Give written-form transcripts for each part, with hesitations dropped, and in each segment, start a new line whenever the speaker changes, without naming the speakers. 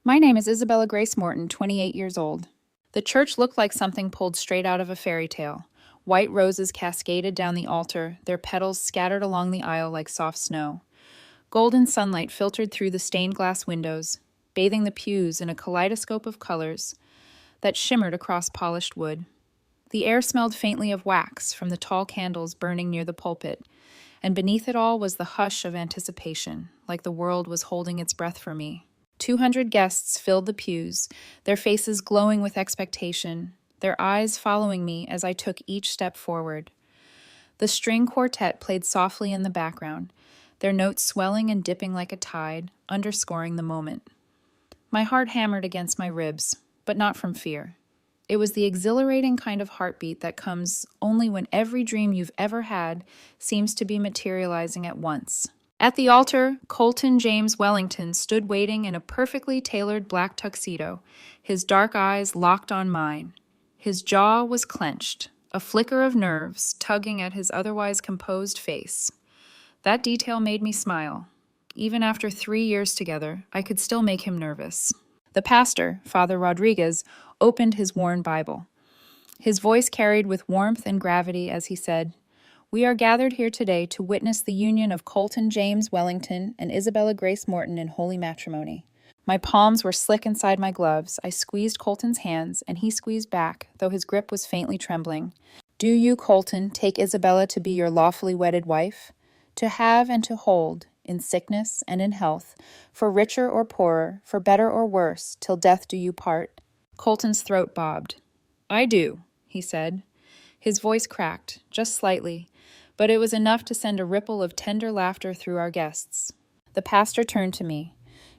My name is Isabella Grace Morton, 28 years old. The church looked like something pulled straight out of a fairy tale. White roses cascaded down the altar, their petals scattered along the aisle like soft snow. Golden sunlight filtered through the stained glass windows, bathing the pews in a kaleidoscope of colors that shimmered across polished wood. The air smelled faintly of wax from the tall candles burning near the pulpit, and beneath it all was the hush of anticipation, like the world was holding its breath for me. 200 guests filled the pews, their faces glowing with expectation, their eyes following me as I took each step forward. The string quartet played softly in the background, their notes swelling and dipping like a tide, underscoring the moment. My heart hammered against my ribs, but not from fear. It was the exhilarating kind of heartbeat that comes only when every dream you've ever had seems to be materializing at once. At the altar, Colton James Wellington stood waiting in a perfectly tailored black tuxedo, his dark eyes locked on mine. His jaw was clenched, a flicker of nerves tugging at his otherwise composed face. That detail made me smile. Even after 3 years together, I could still make him nervous. The pastor, Father Rodriguez, opened his worn Bible. His voice carried with warmth and gravity as he said, "We are gathered here today to witness the union of Colton James Wellington and Isabella Grace Morton in holy matrimony." My palms were slick inside my gloves. I squeezed Colton's hands, and he squeezed back, though his grip was faintly trembling. "Do you, Colton, take Isabella to be your lawfully wedded wife? To have and to hold, in sickness and in health, for richer or poorer, for better or worse, till death do you part?" Colton's throat bobbed. "I do," he said. His voice cracked, just slightly, but it was enough to send a ripple of tender laughter through our guests. The pastor turned to me.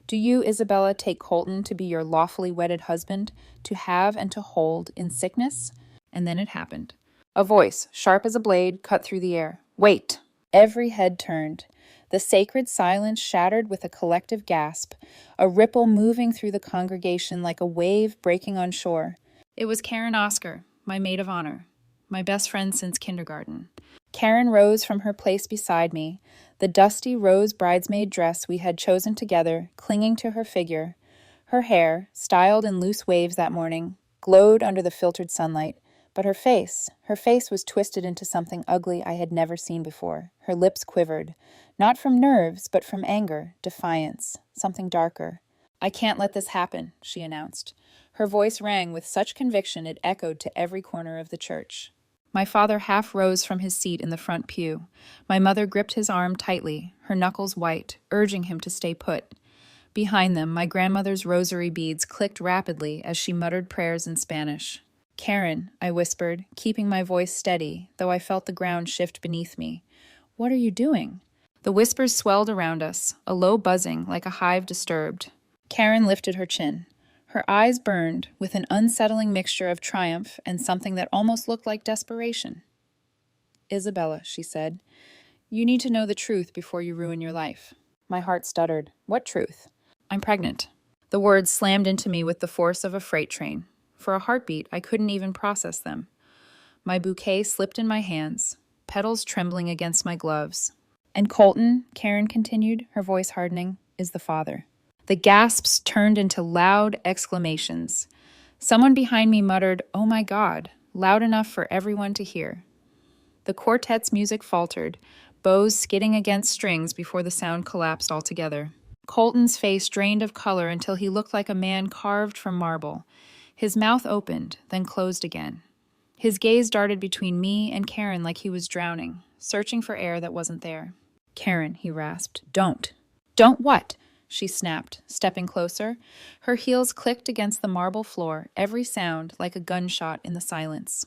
"Do you, Isabella, take Colton to be your lawfully wedded husband, to have and to hold, in sickness?" And then it happened. A voice, sharp as a blade, cut through the air. "Wait!" Every head turned. The sacred silence shattered with a collective gasp, a ripple moving through the congregation like a wave breaking on shore. It was Karen Oscar, my maid of honor, my best friend since kindergarten. Karen rose from her place beside me, the dusty rose bridesmaid dress we had chosen together clinging to her figure. Her hair, styled in loose waves that morning, glowed under the filtered sunlight. But her face was twisted into something ugly I had never seen before. Her lips quivered, not from nerves, but from anger, defiance, something darker. "I can't let this happen," she announced. Her voice rang with such conviction it echoed to every corner of the church. My father half rose from his seat in the front pew. My mother gripped his arm tightly, her knuckles white, urging him to stay put. Behind them, my grandmother's rosary beads clicked rapidly as she muttered prayers in Spanish. "Karen," I whispered, keeping my voice steady, though I felt the ground shift beneath me. "What are you doing?" The whispers swelled around us, a low buzzing like a hive disturbed. Karen lifted her chin. Her eyes burned with an unsettling mixture of triumph and something that almost looked like desperation. "Isabella," she said, "you need to know the truth before you ruin your life." My heart stuttered. "What truth?" "I'm pregnant." The words slammed into me with the force of a freight train. For a heartbeat, I couldn't even process them. My bouquet slipped in my hands, petals trembling against my gloves. "And Colton," Karen continued, her voice hardening, "is the father." The gasps turned into loud exclamations. Someone behind me muttered, "Oh my God," loud enough for everyone to hear. The quartet's music faltered, bows skidding against strings before the sound collapsed altogether. Colton's face drained of color until he looked like a man carved from marble. His mouth opened, then closed again. His gaze darted between me and Karen like he was drowning, searching for air that wasn't there. "Karen," he rasped, "don't." "Don't what?" she snapped, stepping closer. Her heels clicked against the marble floor, every sound like a gunshot in the silence.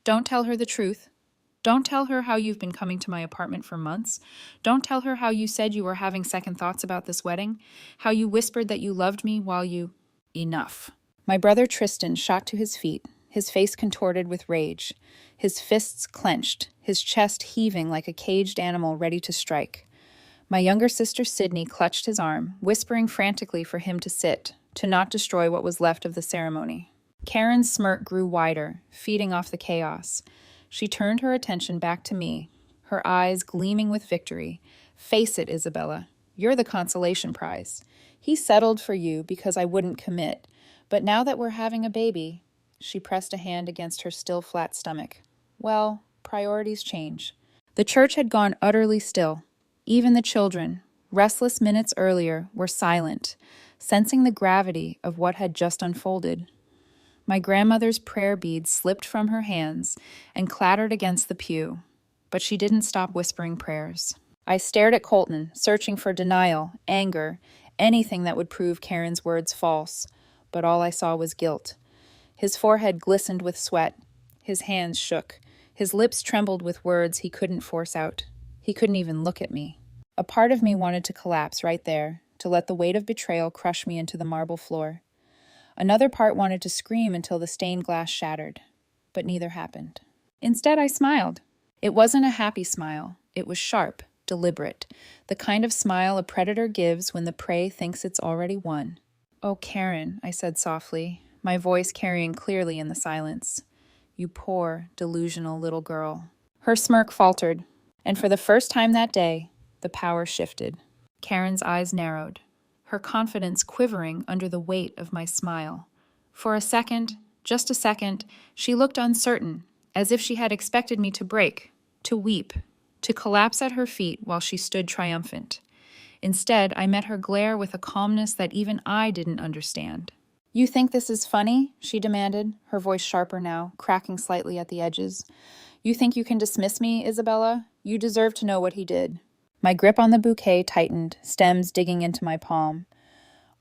"Don't tell her the truth. Don't tell her how you've been coming to my apartment for months. Don't tell her how you said you were having second thoughts about this wedding, how you whispered that you loved me while you—" "Enough." My brother Tristan shot to his feet, his face contorted with rage, his fists clenched, his chest heaving like a caged animal ready to strike. My younger sister Sydney clutched his arm, whispering frantically for him to sit, to not destroy what was left of the ceremony. Karen's smirk grew wider, feeding off the chaos. She turned her attention back to me, her eyes gleaming with victory. "Face it, Isabella. You're the consolation prize. He settled for you because I wouldn't commit. But now that we're having a baby, she pressed a hand against her still flat stomach. Well, priorities change. The church had gone utterly still. Even the children, restless minutes earlier, were silent, sensing the gravity of what had just unfolded. My grandmother's prayer beads slipped from her hands and clattered against the pew, but she didn't stop whispering prayers. I stared at Colton, searching for denial, anger, anything that would prove Karen's words false, but all I saw was guilt. His forehead glistened with sweat. His hands shook. His lips trembled with words he couldn't force out. He couldn't even look at me. A part of me wanted to collapse right there, to let the weight of betrayal crush me into the marble floor. Another part wanted to scream until the stained glass shattered, but neither happened. Instead, I smiled. It wasn't a happy smile. It was sharp, deliberate, the kind of smile a predator gives when the prey thinks it's already won. "Oh, Karen," I said softly, my voice carrying clearly in the silence. "You poor, delusional little girl." Her smirk faltered, and for the first time that day, the power shifted. Karen's eyes narrowed, her confidence quivering under the weight of my smile. For a second, just a second, she looked uncertain, as if she had expected me to break, to weep, to collapse at her feet while she stood triumphant. Instead, I met her glare with a calmness that even I didn't understand. "You think this is funny?" she demanded, her voice sharper now, cracking slightly at the edges. "You think you can dismiss me, Isabella? You deserve to know what he did." My grip on the bouquet tightened, stems digging into my palm.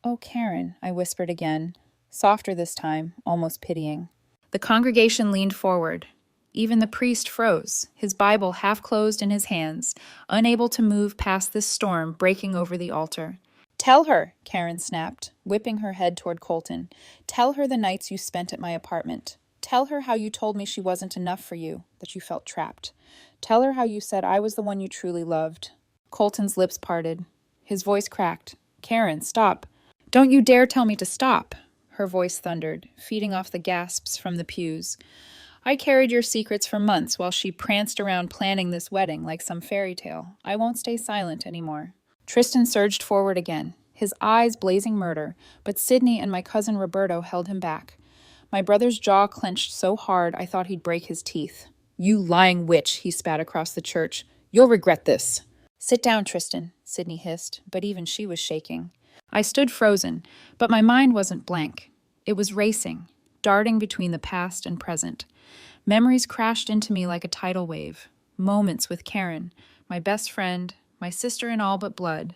"Oh, Karen," I whispered again, softer this time, almost pitying. The congregation leaned forward. Even the priest froze, his Bible half closed in his hands, unable to move past this storm breaking over the altar. "Tell her," Karen snapped, whipping her head toward Colton. "Tell her the nights you spent at my apartment. Tell her how you told me she wasn't enough for you, that you felt trapped. Tell her how you said I was the one you truly loved." Colton's lips parted. His voice cracked. "Karen, stop." "Don't you dare tell me to stop," her voice thundered, feeding off the gasps from the pews. "I carried your secrets for months while she pranced around planning this wedding like some fairy tale. I won't stay silent anymore." Tristan surged forward again, his eyes blazing murder, but Sydney and my cousin Roberto held him back. My brother's jaw clenched so hard I thought he'd break his teeth. "You lying witch," he spat across the church. "You'll regret this." "Sit down, Tristan," Sydney hissed, but even she was shaking. I stood frozen, but my mind wasn't blank. It was racing, darting between the past and present. Memories crashed into me like a tidal wave. Moments with Karen, my best friend, my sister in all but blood.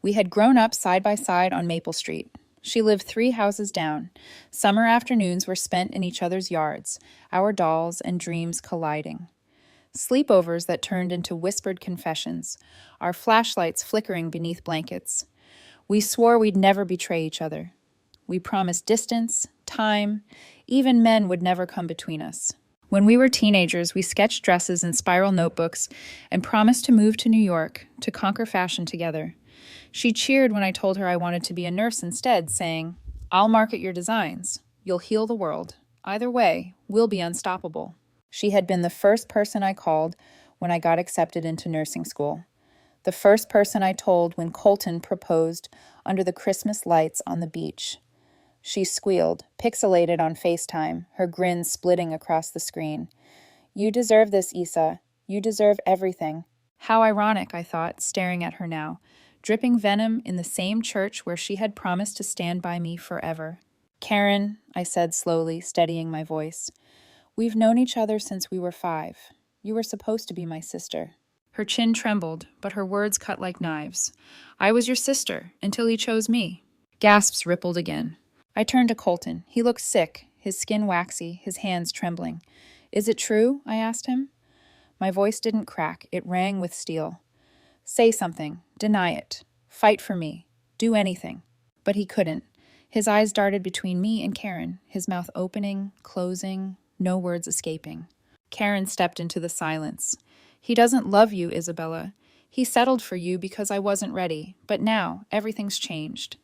We had grown up side by side on Maple Street. She lived 3 houses down. Summer afternoons were spent in each other's yards, our dolls and dreams colliding. Sleepovers that turned into whispered confessions, our flashlights flickering beneath blankets. We swore we'd never betray each other. We promised distance, time, even men would never come between us. When we were teenagers, we sketched dresses in spiral notebooks and promised to move to New York to conquer fashion together. She cheered when I told her I wanted to be a nurse instead, saying, "I'll market your designs. You'll heal the world. Either way, we'll be unstoppable." She had been the first person I called when I got accepted into nursing school. The first person I told when Colton proposed under the Christmas lights on the beach. She squealed, pixelated on FaceTime, her grin splitting across the screen. "You deserve this, Isa. You deserve everything." How ironic, I thought, staring at her now, dripping venom in the same church where she had promised to stand by me forever. "Karen," I said slowly, steadying my voice, "we've known each other since we were 5. You were supposed to be my sister." Her chin trembled, but her words cut like knives. "I was your sister, until he chose me." Gasps rippled again. I turned to Colton. He looked sick, his skin waxy, his hands trembling. "Is it true?" I asked him. My voice didn't crack, it rang with steel. "Say something. Deny it. Fight for me. Do anything." But he couldn't. His eyes darted between me and Karen, his mouth opening, closing, no words escaping. Karen stepped into the silence. "He doesn't love you, Isabella. He settled for you because I wasn't ready, but now everything's changed."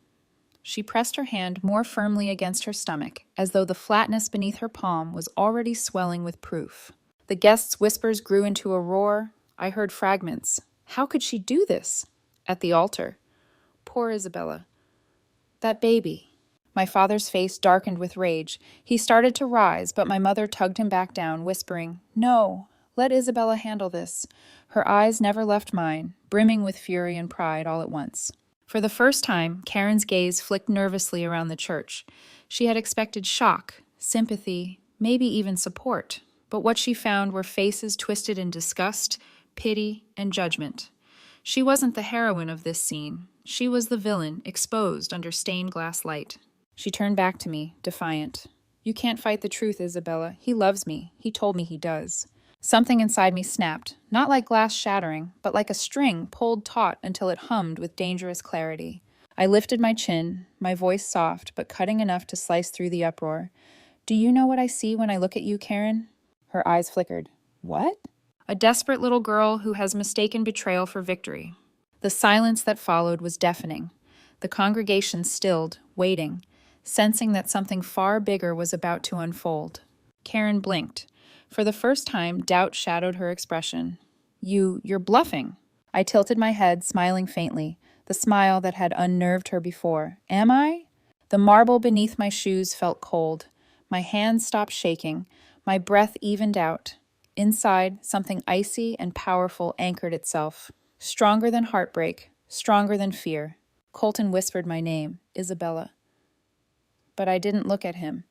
She pressed her hand more firmly against her stomach, as though the flatness beneath her palm was already swelling with proof. The guests' whispers grew into a roar. I heard fragments. How could she do this? At the altar. Poor Isabella. That baby. My father's face darkened with rage. He started to rise, but my mother tugged him back down, whispering, "No, let Isabella handle this." Her eyes never left mine, brimming with fury and pride all at once. For the first time, Karen's gaze flicked nervously around the church. She had expected shock, sympathy, maybe even support, but what she found were faces twisted in disgust, pity, and judgment. She wasn't the heroine of this scene. She was the villain, exposed under stained glass light. She turned back to me, defiant. "You can't fight the truth, Isabella. He loves me. He told me he does." Something inside me snapped, not like glass shattering, but like a string pulled taut until it hummed with dangerous clarity. I lifted my chin, my voice soft, but cutting enough to slice through the uproar. "Do you know what I see when I look at you, Karen?" Her eyes flickered. "What?" "A desperate little girl who has mistaken betrayal for victory." The silence that followed was deafening. The congregation stilled, waiting, sensing that something far bigger was about to unfold. Karen blinked. For the first time, doubt shadowed her expression. You're bluffing." I tilted my head, smiling faintly, the smile that had unnerved her before. "Am I?" The marble beneath my shoes felt cold. My hands stopped shaking. My breath evened out. Inside, something icy and powerful anchored itself. Stronger than heartbreak, stronger than fear. Colton whispered my name, Isabella. But I didn't look at him.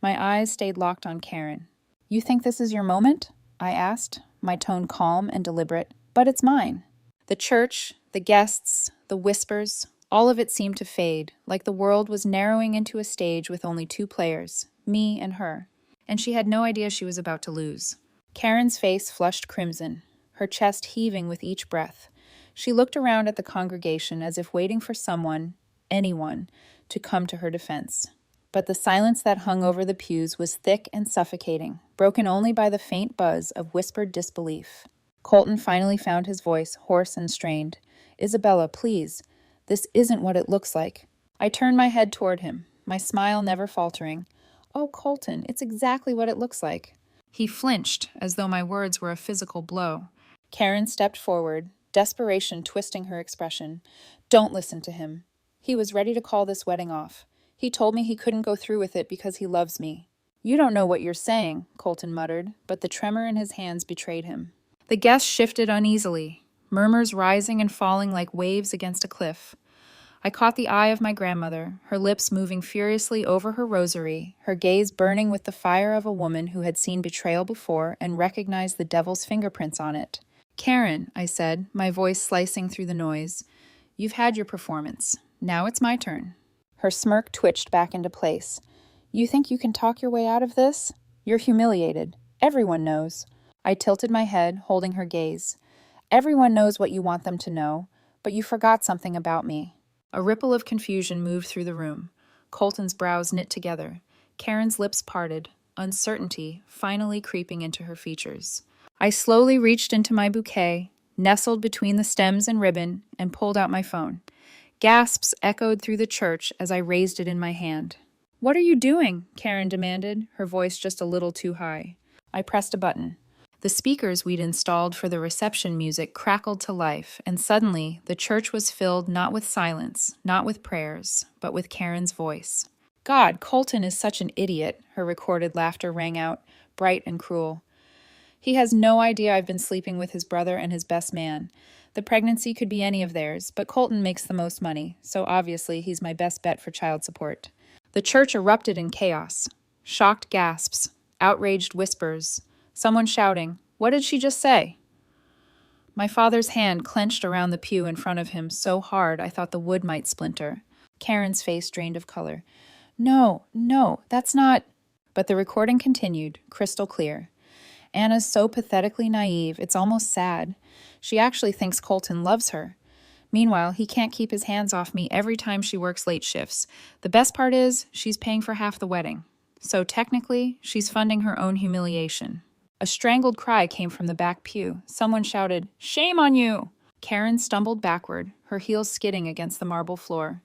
My eyes stayed locked on Karen. "You think this is your moment?" I asked, my tone calm and deliberate. "But it's mine." The church, the guests, the whispers, all of it seemed to fade, like the world was narrowing into a stage with only two players, me and her. And she had no idea she was about to lose. Karen's face flushed crimson, her chest heaving with each breath. She looked around at the congregation as if waiting for someone, anyone, to come to her defense. But the silence that hung over the pews was thick and suffocating, broken only by the faint buzz of whispered disbelief. Colton finally found his voice, hoarse and strained. "Isabella, please. This isn't what it looks like." I turned my head toward him, my smile never faltering. "Oh, Colton, it's exactly what it looks like." He flinched, as though my words were a physical blow. Karen stepped forward, desperation twisting her expression. "Don't listen to him. He was ready to call this wedding off. He told me he couldn't go through with it because he loves me." "You don't know what you're saying," Colton muttered, but the tremor in his hands betrayed him. The guests shifted uneasily, murmurs rising and falling like waves against a cliff. I caught the eye of my grandmother, her lips moving furiously over her rosary, her gaze burning with the fire of a woman who had seen betrayal before and recognized the devil's fingerprints on it. "Karen," I said, my voice slicing through the noise, "you've had your performance. Now it's my turn." Her smirk twitched back into place. "You think you can talk your way out of this? You're humiliated. Everyone knows." I tilted my head, holding her gaze. "Everyone knows what you want them to know, but you forgot something about me." A ripple of confusion moved through the room. Colton's brows knit together. Karen's lips parted, uncertainty finally creeping into her features. I slowly reached into my bouquet, nestled between the stems and ribbon, and pulled out my phone. Gasps echoed through the church as I raised it in my hand. "What are you doing?" Karen demanded, her voice just a little too high. I pressed a button. The speakers we'd installed for the reception music crackled to life, and suddenly the church was filled not with silence, not with prayers, but with Karen's voice. "God, Colton is such an idiot," her recorded laughter rang out, bright and cruel. "He has no idea I've been sleeping with his brother and his best man. The pregnancy could be any of theirs, but Colton makes the most money, so obviously he's my best bet for child support." The church erupted in chaos. Shocked gasps, outraged whispers, someone shouting, "What did she just say?" My father's hand clenched around the pew in front of him so hard I thought the wood might splinter. Karen's face drained of color. No, that's not..." But the recording continued, crystal clear. "Anna's so pathetically naive, it's almost sad. She actually thinks Colton loves her. Meanwhile, he can't keep his hands off me every time she works late shifts. The best part is, she's paying for half the wedding. So technically, she's funding her own humiliation." A strangled cry came from the back pew. Someone shouted, "Shame on you!" Karen stumbled backward, her heels skidding against the marble floor.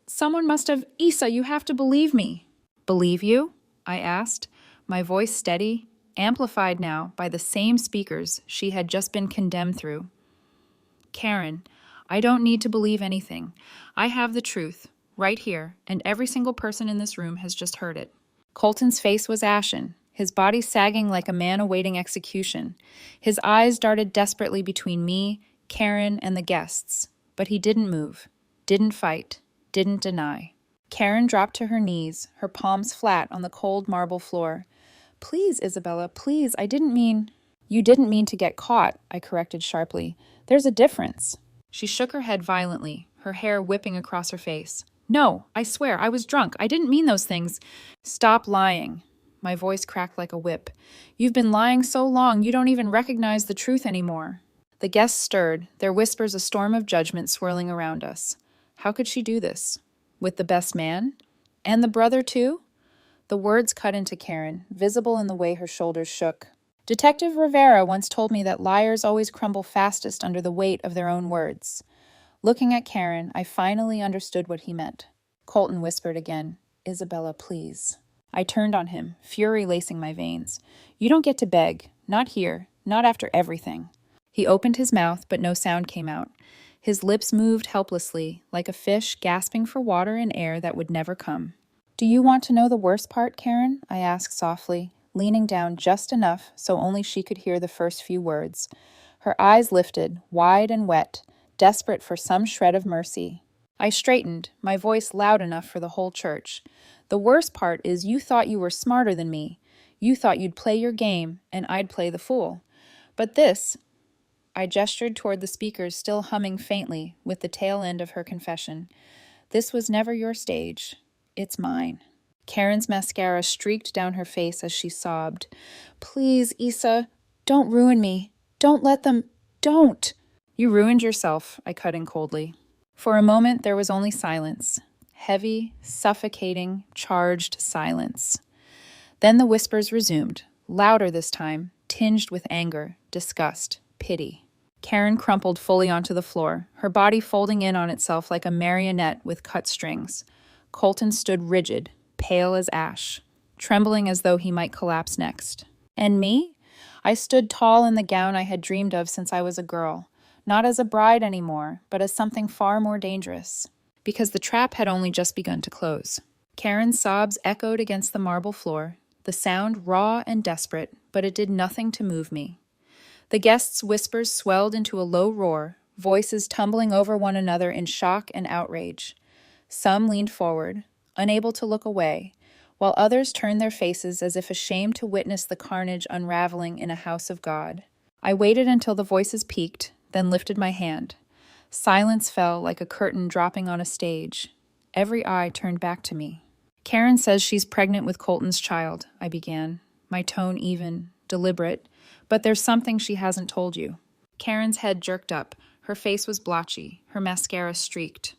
Someone must have... "Isa, you have to believe me." "Believe you?" I asked, my voice steady, amplified now by the same speakers she had just been condemned through. "Karen, I don't need to believe anything. I have the truth, right here, and every single person in this room has just heard it. Colton's face was ashen, his body sagging like a man awaiting execution. His eyes darted desperately between me, Karen, and the guests, but he didn't move, didn't fight, didn't deny. Karen dropped to her knees, her palms flat on the cold marble floor. "Please, Isabella, please, I didn't mean—" "You didn't mean to get caught," I corrected sharply. "There's a difference." She shook her head violently, her hair whipping across her face. "No, I swear, I was drunk. I didn't mean those things." "Stop lying." My voice cracked like a whip. "You've been lying so long, you don't even recognize the truth anymore." The guests stirred, their whispers a storm of judgment swirling around us. How could she do this? With the best man? And the brother, too? The words cut into Karen, visible in the way her shoulders shook. Detective Rivera once told me that liars always crumble fastest under the weight of their own words. Looking at Karen, I finally understood what he meant. Colton whispered again, "Isabella, please." I turned on him, fury lacing my veins. "You don't get to beg. Not here. Not after everything." He opened his mouth, but no sound came out. His lips moved helplessly, like a fish gasping for water and air that would never come. "Do you want to know the worst part, Karen?" I asked softly, leaning down just enough so only she could hear the first few words. Her eyes lifted, wide and wet, desperate for some shred of mercy. I straightened, my voice loud enough for the whole church. "The worst part is you thought you were smarter than me. You thought you'd play your game, and I'd play the fool. But this—" I gestured toward the speakers still humming faintly with the tail end of her confession. "This was never your stage. It's mine." Karen's mascara streaked down her face as she sobbed. "Please, Isa, don't ruin me. Don't let them— don't!" "You ruined yourself," I cut in coldly. For a moment there was only silence. Heavy, suffocating, charged silence. Then the whispers resumed, louder this time, tinged with anger, disgust, pity. Karen crumpled fully onto the floor, her body folding in on itself like a marionette with cut strings. Colton stood rigid, pale as ash, trembling as though he might collapse next. And me? I stood tall in the gown I had dreamed of since I was a girl, not as a bride anymore, but as something far more dangerous. Because the trap had only just begun to close. Karen's sobs echoed against the marble floor, the sound raw and desperate, but it did nothing to move me. The guests' whispers swelled into a low roar, voices tumbling over one another in shock and outrage. Some leaned forward, unable to look away, while others turned their faces as if ashamed to witness the carnage unraveling in a house of God. I waited until the voices peaked, then lifted my hand. Silence fell like a curtain dropping on a stage. Every eye turned back to me. "Karen says she's pregnant with Colton's child," I began, my tone even, deliberate, "but there's something she hasn't told you." Karen's head jerked up. Her face was blotchy, her mascara streaked.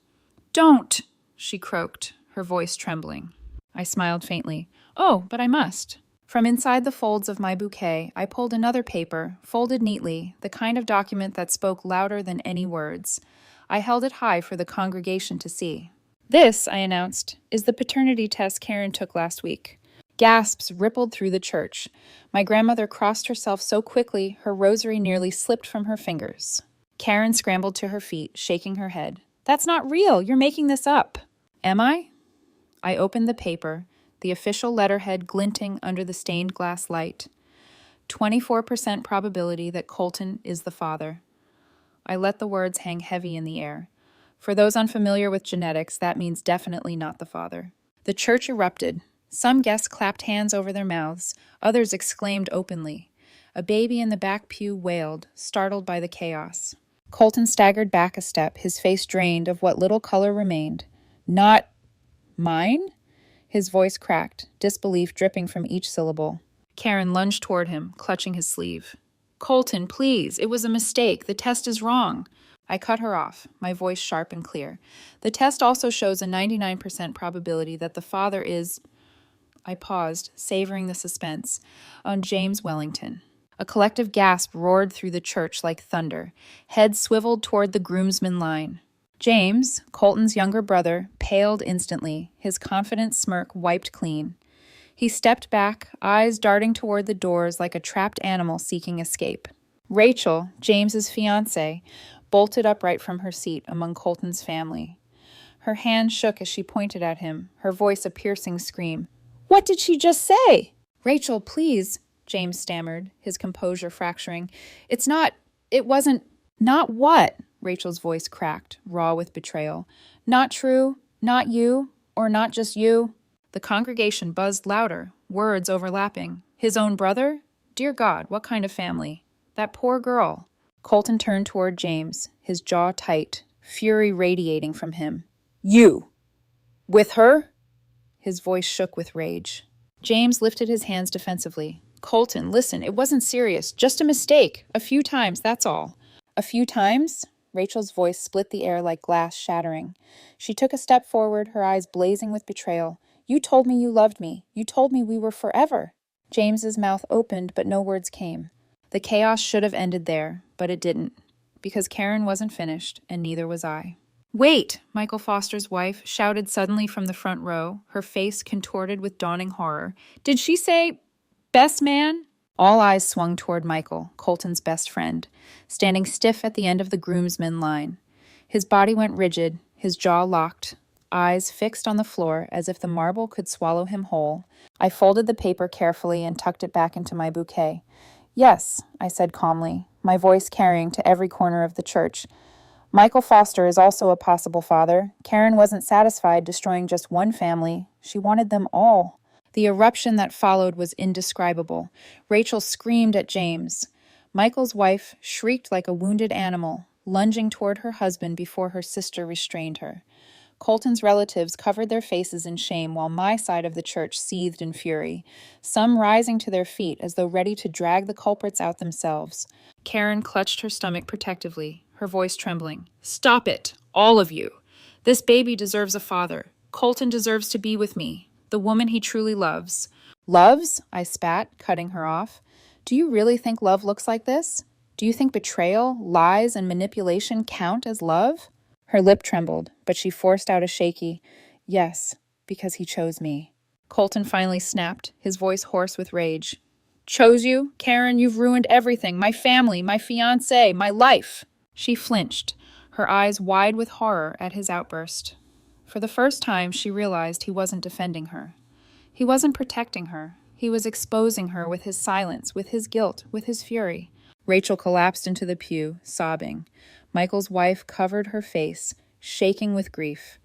"Don't!" she croaked, her voice trembling. I smiled faintly. "Oh, but I must." From inside the folds of my bouquet, I pulled another paper, folded neatly, the kind of document that spoke louder than any words. I held it high for the congregation to see. "This," I announced, "is the paternity test Karen took last week." Gasps rippled through the church. My grandmother crossed herself so quickly her rosary nearly slipped from her fingers. Karen scrambled to her feet, shaking her head. "That's not real! You're making this up!" "Am I?" I opened the paper, the official letterhead glinting under the stained glass light. 24% probability that Colton is the father. I let the words hang heavy in the air. For those unfamiliar with genetics, that means definitely not the father. The church erupted. Some guests clapped hands over their mouths, others exclaimed openly. A baby in the back pew wailed, startled by the chaos. Colton staggered back a step, his face drained of what little color remained. "Not mine?" His voice cracked, disbelief dripping from each syllable. Karen lunged toward him, clutching his sleeve. "Colton, please, it was a mistake. The test is wrong." I cut her off, my voice sharp and clear. "The test also shows a 99% probability that the father is—" I paused, savoring the suspense, "on James Wellington." A collective gasp roared through the church like thunder. Heads swiveled toward the groomsmen line. James, Colton's younger brother, paled instantly, his confident smirk wiped clean. He stepped back, eyes darting toward the doors like a trapped animal seeking escape. Rachel, James's fiancée, bolted upright from her seat among Colton's family. Her hand shook as she pointed at him, her voice a piercing scream. "What did she just say?" "Rachel, please," James stammered, his composure fracturing. It wasn't." "Not what?" Rachel's voice cracked, raw with betrayal. "Not true? Not you? Or not just you?" The congregation buzzed louder, words overlapping. His own brother? Dear God, what kind of family? That poor girl. Colton turned toward James, his jaw tight, fury radiating from him. "You! With her?" His voice shook with rage. James lifted his hands defensively. "Colton, listen, it wasn't serious. Just a mistake. A few times, that's all." "A few times?" Rachel's voice split the air like glass shattering. She took a step forward, her eyes blazing with betrayal. "You told me you loved me. You told me we were forever." James's mouth opened, but no words came. The chaos should have ended there, but it didn't. Because Karen wasn't finished, and neither was I. "Wait!" Michael Foster's wife shouted suddenly from the front row, her face contorted with dawning horror. "Did she say, best man?" All eyes swung toward Michael, Colton's best friend, standing stiff at the end of the groomsmen line. His body went rigid, his jaw locked, eyes fixed on the floor as if the marble could swallow him whole. I folded the paper carefully and tucked it back into my bouquet. "Yes," I said calmly, my voice carrying to every corner of the church. "Michael Foster is also a possible father. Karen wasn't satisfied destroying just one family. She wanted them all." The eruption that followed was indescribable. Rachel screamed at James. Michael's wife shrieked like a wounded animal, lunging toward her husband before her sister restrained her. Colton's relatives covered their faces in shame while my side of the church seethed in fury, some rising to their feet as though ready to drag the culprits out themselves. Karen clutched her stomach protectively, her voice trembling. "Stop it, all of you. This baby deserves a father. Colton deserves to be with me, the woman he truly loves." "Loves?" I spat, cutting her off. "Do you really think love looks like this? Do you think betrayal, lies, and manipulation count as love?" Her lip trembled, but she forced out a shaky, "Yes, because he chose me." Colton finally snapped, his voice hoarse with rage. "Chose you? Karen, you've ruined everything. My family, my fiancé, my life." She flinched, her eyes wide with horror at his outburst. For the first time, she realized he wasn't defending her. He wasn't protecting her. He was exposing her with his silence, with his guilt, with his fury. Rachel collapsed into the pew, sobbing. Michael's wife covered her face, shaking with grief.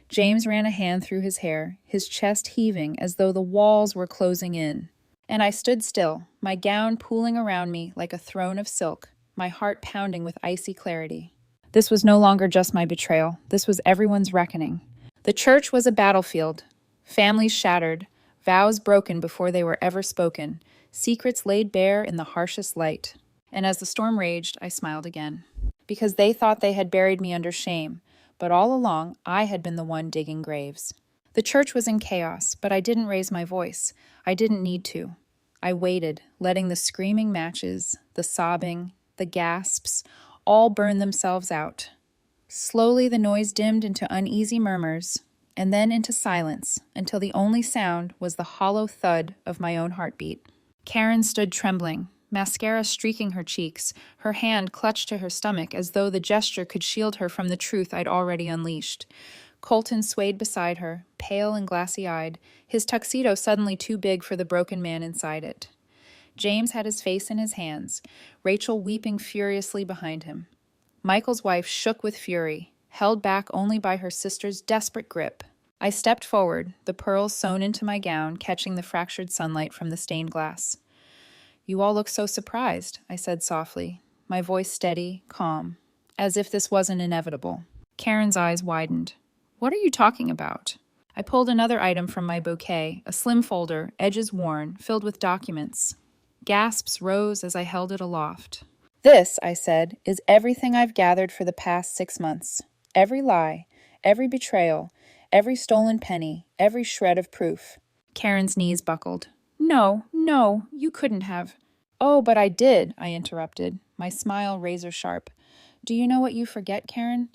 James ran a hand through his hair, his chest heaving as though the walls were closing in. And I stood still, my gown pooling around me like a throne of silk, my heart pounding with icy clarity. This was no longer just my betrayal. This was everyone's reckoning. The church was a battlefield. Families shattered, vows broken before they were ever spoken, secrets laid bare in the harshest light. And as the storm raged, I smiled again. Because they thought they had buried me under shame, but all along I had been the one digging graves. The church was in chaos, but I didn't raise my voice. I didn't need to. I waited, letting the screaming matches, the sobbing, the gasps, all burn themselves out. Slowly the noise dimmed into uneasy murmurs, and then into silence, until the only sound was the hollow thud of my own heartbeat. Karen stood trembling, mascara streaking her cheeks, her hand clutched to her stomach as though the gesture could shield her from the truth I'd already unleashed. Colton swayed beside her, pale and glassy-eyed, his tuxedo suddenly too big for the broken man inside it. James had his face in his hands, Rachel weeping furiously behind him. Michael's wife shook with fury, held back only by her sister's desperate grip. I stepped forward, the pearls sewn into my gown, catching the fractured sunlight from the stained glass. "You all look so surprised," I said softly, my voice steady, calm, as if this wasn't inevitable. Karen's eyes widened. "What are you talking about?" I pulled another item from my bouquet, a slim folder, edges worn, filled with documents. Gasps rose as I held it aloft. "This," I said, "is everything I've gathered for the past 6 months. Every lie, every betrayal, every stolen penny, every shred of proof." Karen's knees buckled. No, you couldn't have." "Oh, but I did," I interrupted, my smile razor-sharp. "Do you know what you forget, Karen?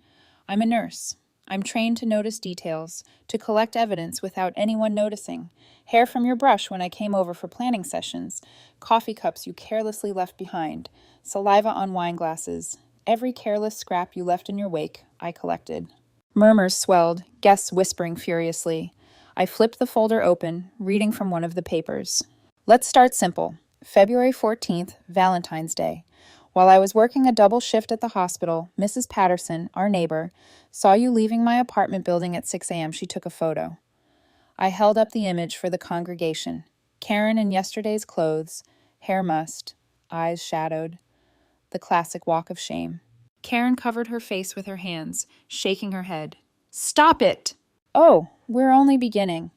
I'm a nurse. I'm trained to notice details, to collect evidence without anyone noticing. Hair from your brush when I came over for planning sessions, coffee cups you carelessly left behind, saliva on wine glasses. Every careless scrap you left in your wake, I collected." Murmurs swelled, guests whispering furiously. I flipped the folder open, reading from one of the papers. Let's start simple. February 14th, Valentine's Day. While I was working a double shift at the hospital, Mrs. Patterson, our neighbor, saw you leaving my apartment building at 6 a.m. She took a photo. I held up the image for the congregation. Karen in yesterday's clothes, hair mussed, eyes shadowed. The classic walk of shame. Karen covered her face with her hands, shaking her head. Stop it! Oh, we're only beginning.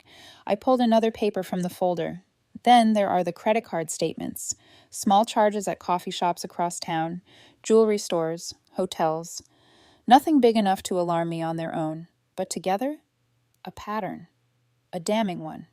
I pulled another paper from the folder. Then there are the credit card statements. Small charges at coffee shops across town, jewelry stores, hotels. Nothing big enough to alarm me on their own. But together, a pattern. A damning one.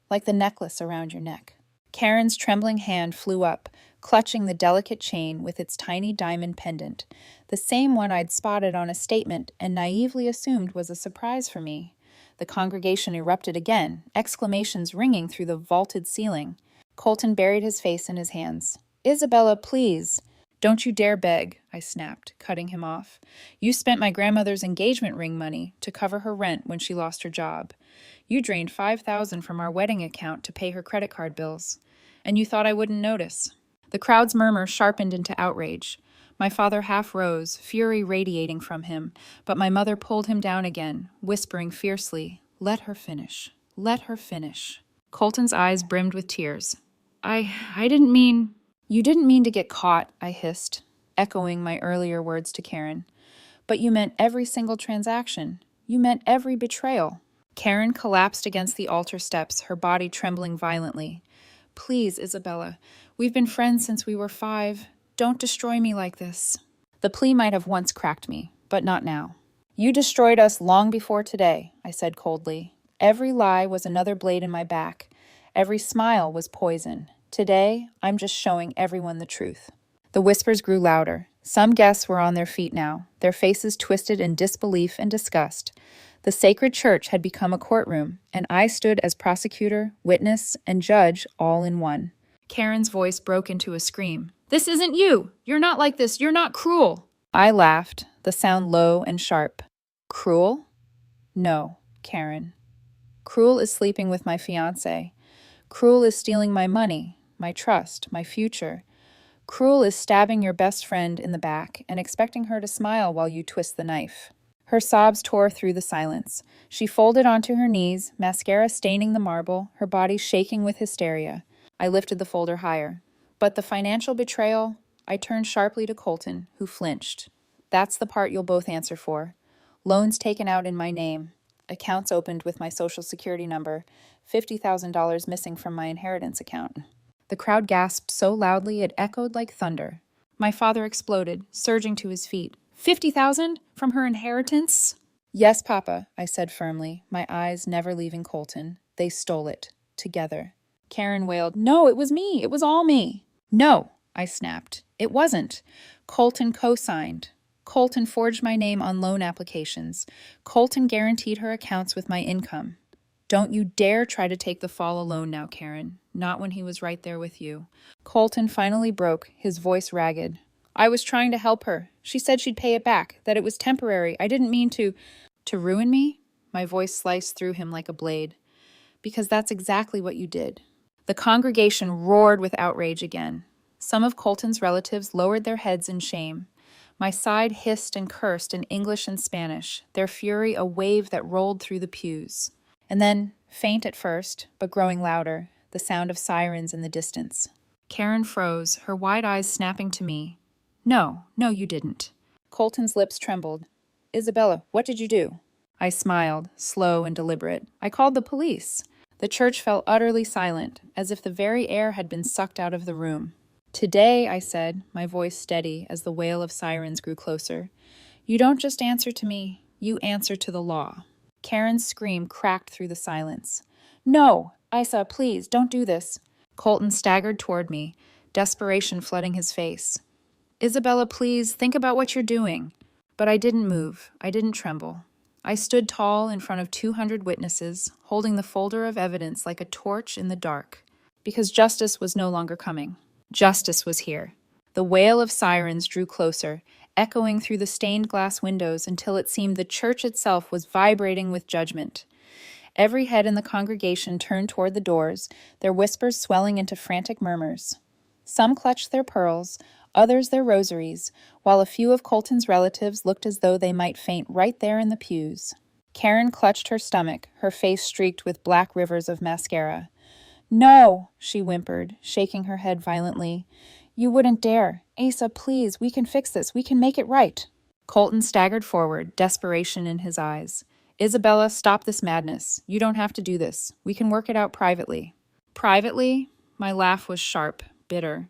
Like the necklace around your neck. Karen's trembling hand flew up, clutching the delicate chain with its tiny diamond pendant, the same one I'd spotted on a statement and naively assumed was a surprise for me. The congregation erupted again, exclamations ringing through the vaulted ceiling. Colton buried his face in his hands. Isabella, please. Don't you dare beg, I snapped, cutting him off. You spent my grandmother's engagement ring money to cover her rent when she lost her job. You drained $5,000 from our wedding account to pay her credit card bills. And you thought I wouldn't notice. The crowd's murmur sharpened into outrage. My father half rose, fury radiating from him, but my mother pulled him down again, whispering fiercely, Let her finish. Let her finish. Colton's eyes brimmed with tears. I didn't mean... You didn't mean to get caught, I hissed, echoing my earlier words to Karen. But you meant every single transaction. You meant every betrayal. Karen collapsed against the altar steps, her body trembling violently. Please, Isabella, we've been friends since we were 5. Don't destroy me like this. The plea might have once cracked me, but not now. You destroyed us long before today, I said coldly. Every lie was another blade in my back. Every smile was poison. Today, I'm just showing everyone the truth. The whispers grew louder. Some guests were on their feet now, their faces twisted in disbelief and disgust. The sacred church had become a courtroom, and I stood as prosecutor, witness, and judge all in one. Karen's voice broke into a scream. This isn't you! You're not like this! You're not cruel! I laughed, the sound low and sharp. Cruel? No, Karen. Cruel is sleeping with my fiancé. Cruel is stealing my money, my trust, my future. Cruel is stabbing your best friend in the back and expecting her to smile while you twist the knife. Her sobs tore through the silence. She folded onto her knees, mascara staining the marble, her body shaking with hysteria. I lifted the folder higher. But the financial betrayal, I turned sharply to Colton, who flinched. That's the part you'll both answer for. Loans taken out in my name. Accounts opened with my social security number. $50,000 missing from my inheritance account. The crowd gasped so loudly it echoed like thunder. My father exploded, surging to his feet. 50,000 from her inheritance? Yes, Papa, I said firmly, my eyes never leaving Colton. They stole it. Together. Karen wailed, No, it was me. It was all me. No, I snapped. It wasn't. Colton co-signed. Colton forged my name on loan applications. Colton guaranteed her accounts with my income. Don't you dare try to take the fall alone now, Karen. Not when he was right there with you. Colton finally broke, his voice ragged. I was trying to help her. She said she'd pay it back, that it was temporary. I didn't mean to ruin me? My voice sliced through him like a blade. Because that's exactly what you did. The congregation roared with outrage again. Some of Colton's relatives lowered their heads in shame. My side hissed and cursed in English and Spanish, their fury a wave that rolled through the pews. And then, faint at first, but growing louder, the sound of sirens in the distance. Karen froze, her wide eyes snapping to me. No, you didn't. Colton's lips trembled. Isabella, what did you do? I smiled, slow and deliberate. I called the police. The church fell utterly silent, as if the very air had been sucked out of the room. Today, I said, my voice steady as the wail of sirens grew closer, you don't just answer to me, you answer to the law. Karen's scream cracked through the silence. No, Isa, please, don't do this. Colton staggered toward me, desperation flooding his face. Isabella, please, think about what you're doing. But I didn't move. I didn't tremble. I stood tall in front of 200 witnesses, holding the folder of evidence like a torch in the dark. Because justice was no longer coming. Justice was here. The wail of sirens drew closer, echoing through the stained glass windows until it seemed the church itself was vibrating with judgment. Every head in the congregation turned toward the doors, their whispers swelling into frantic murmurs. Some clutched their pearls, others their rosaries, while a few of Colton's relatives looked as though they might faint right there in the pews. Karen clutched her stomach, her face streaked with black rivers of mascara. "No," she whimpered, shaking her head violently. "You wouldn't dare. Asa, please, we can fix this. We can make it right." Colton staggered forward, desperation in his eyes. "Isabella, stop this madness. You don't have to do this. We can work it out privately." "Privately?" My laugh was sharp, bitter.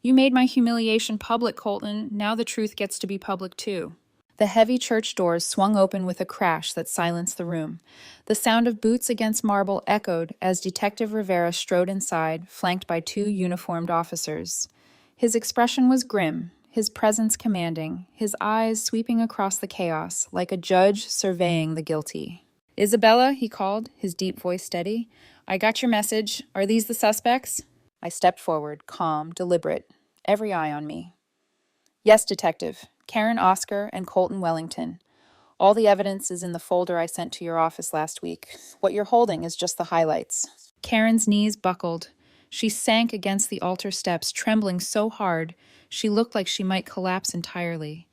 "You made my humiliation public, Colton. Now the truth gets to be public too." The heavy church doors swung open with a crash that silenced the room. The sound of boots against marble echoed as Detective Rivera strode inside, flanked by 2 uniformed officers. His expression was grim, his presence commanding, his eyes sweeping across the chaos like a judge surveying the guilty. "Isabella," he called, his deep voice steady. "I got your message. Are these the suspects?" I stepped forward, calm, deliberate, every eye on me. "Yes, Detective. Karen Oscar and Colton Wellington. All the evidence is in the folder I sent to your office last week. What you're holding is just the highlights." Karen's knees buckled. She sank against the altar steps, trembling so hard she looked like she might collapse entirely.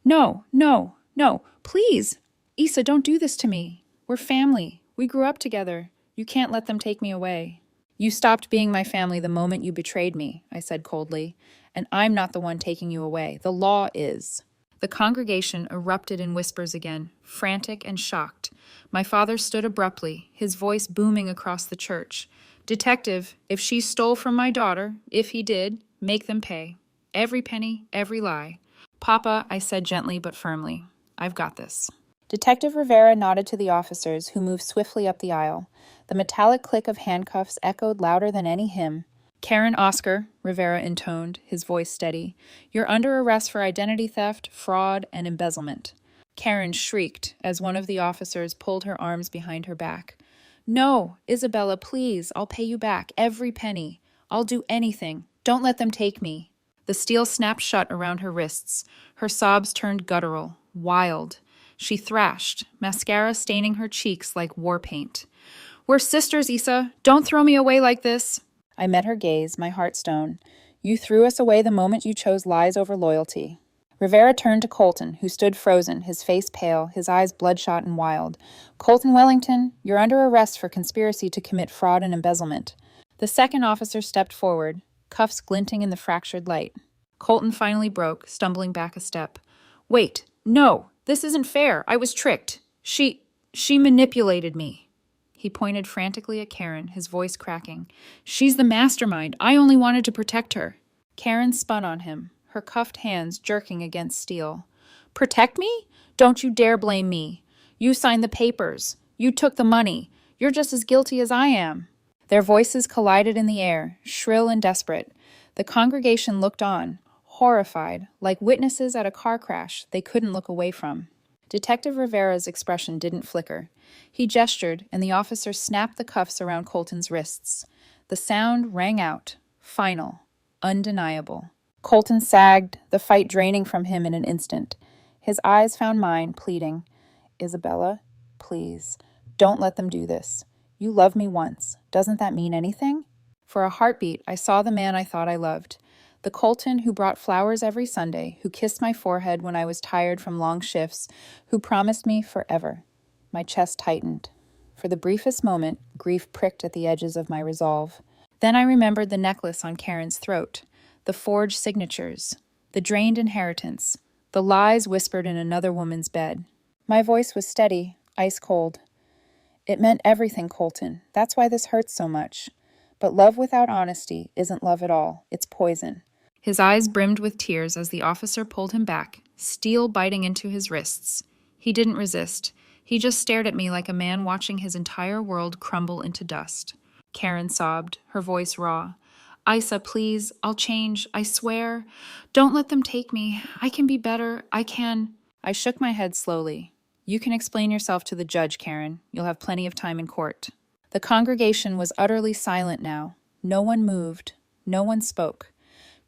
"No, no, no, please! Issa, don't do this to me. We're family. We grew up together. You can't let them take me away." "You stopped being my family the moment you betrayed me," I said coldly, "and I'm not the one taking you away. The law is." The congregation erupted in whispers again, frantic and shocked. My father stood abruptly, his voice booming across the church. "Detective, if she stole from my daughter, if he did, make them pay. Every penny, every lie." "Papa," I said gently but firmly, "I've got this." Detective Rivera nodded to the officers, who moved swiftly up the aisle. The metallic click of handcuffs echoed louder than any hymn. "Karen Oscar," Rivera intoned, his voice steady, "you're under arrest for identity theft, fraud, and embezzlement." Karen shrieked as one of the officers pulled her arms behind her back. "No, Isabella, please, I'll pay you back, every penny. I'll do anything. Don't let them take me." The steel snapped shut around her wrists. Her sobs turned guttural, wild. She thrashed, mascara staining her cheeks like war paint. "We're sisters, Issa. Don't throw me away like this." I met her gaze, my heart stone. "You threw us away the moment you chose lies over loyalty." Rivera turned to Colton, who stood frozen, his face pale, his eyes bloodshot and wild. "Colton Wellington, you're under arrest for conspiracy to commit fraud and embezzlement." The second officer stepped forward, cuffs glinting in the fractured light. Colton finally broke, stumbling back a step. "Wait, no, this isn't fair. I was tricked. She manipulated me." He pointed frantically at Karen, his voice cracking. "She's the mastermind. I only wanted to protect her." Karen spun on him, her cuffed hands jerking against steel. "Protect me? Don't you dare blame me. You signed the papers. You took the money. You're just as guilty as I am." Their voices collided in the air, shrill and desperate. The congregation looked on, horrified, like witnesses at a car crash they couldn't look away from. Detective Rivera's expression didn't flicker. He gestured, and the officer snapped the cuffs around Colton's wrists. The sound rang out, final, undeniable. Colton sagged, the fight draining from him in an instant. His eyes found mine, pleading, "Isabella, please, don't let them do this. You loved me once. Doesn't that mean anything?" For a heartbeat, I saw the man I thought I loved. The Colton who brought flowers every Sunday, who kissed my forehead when I was tired from long shifts, who promised me forever. My chest tightened. For the briefest moment, grief pricked at the edges of my resolve. Then I remembered the necklace on Karen's throat, the forged signatures, the drained inheritance, the lies whispered in another woman's bed. My voice was steady, ice cold. "It meant everything, Colton. That's why this hurts so much. But love without honesty isn't love at all. It's poison." His eyes brimmed with tears as the officer pulled him back, steel biting into his wrists. He didn't resist. He just stared at me like a man watching his entire world crumble into dust. Karen sobbed, her voice raw. "Isa, please, I'll change, I swear. Don't let them take me. I can be better. I can." I shook my head slowly. "You can explain yourself to the judge, Karen. You'll have plenty of time in court." The congregation was utterly silent now. No one moved. No one spoke.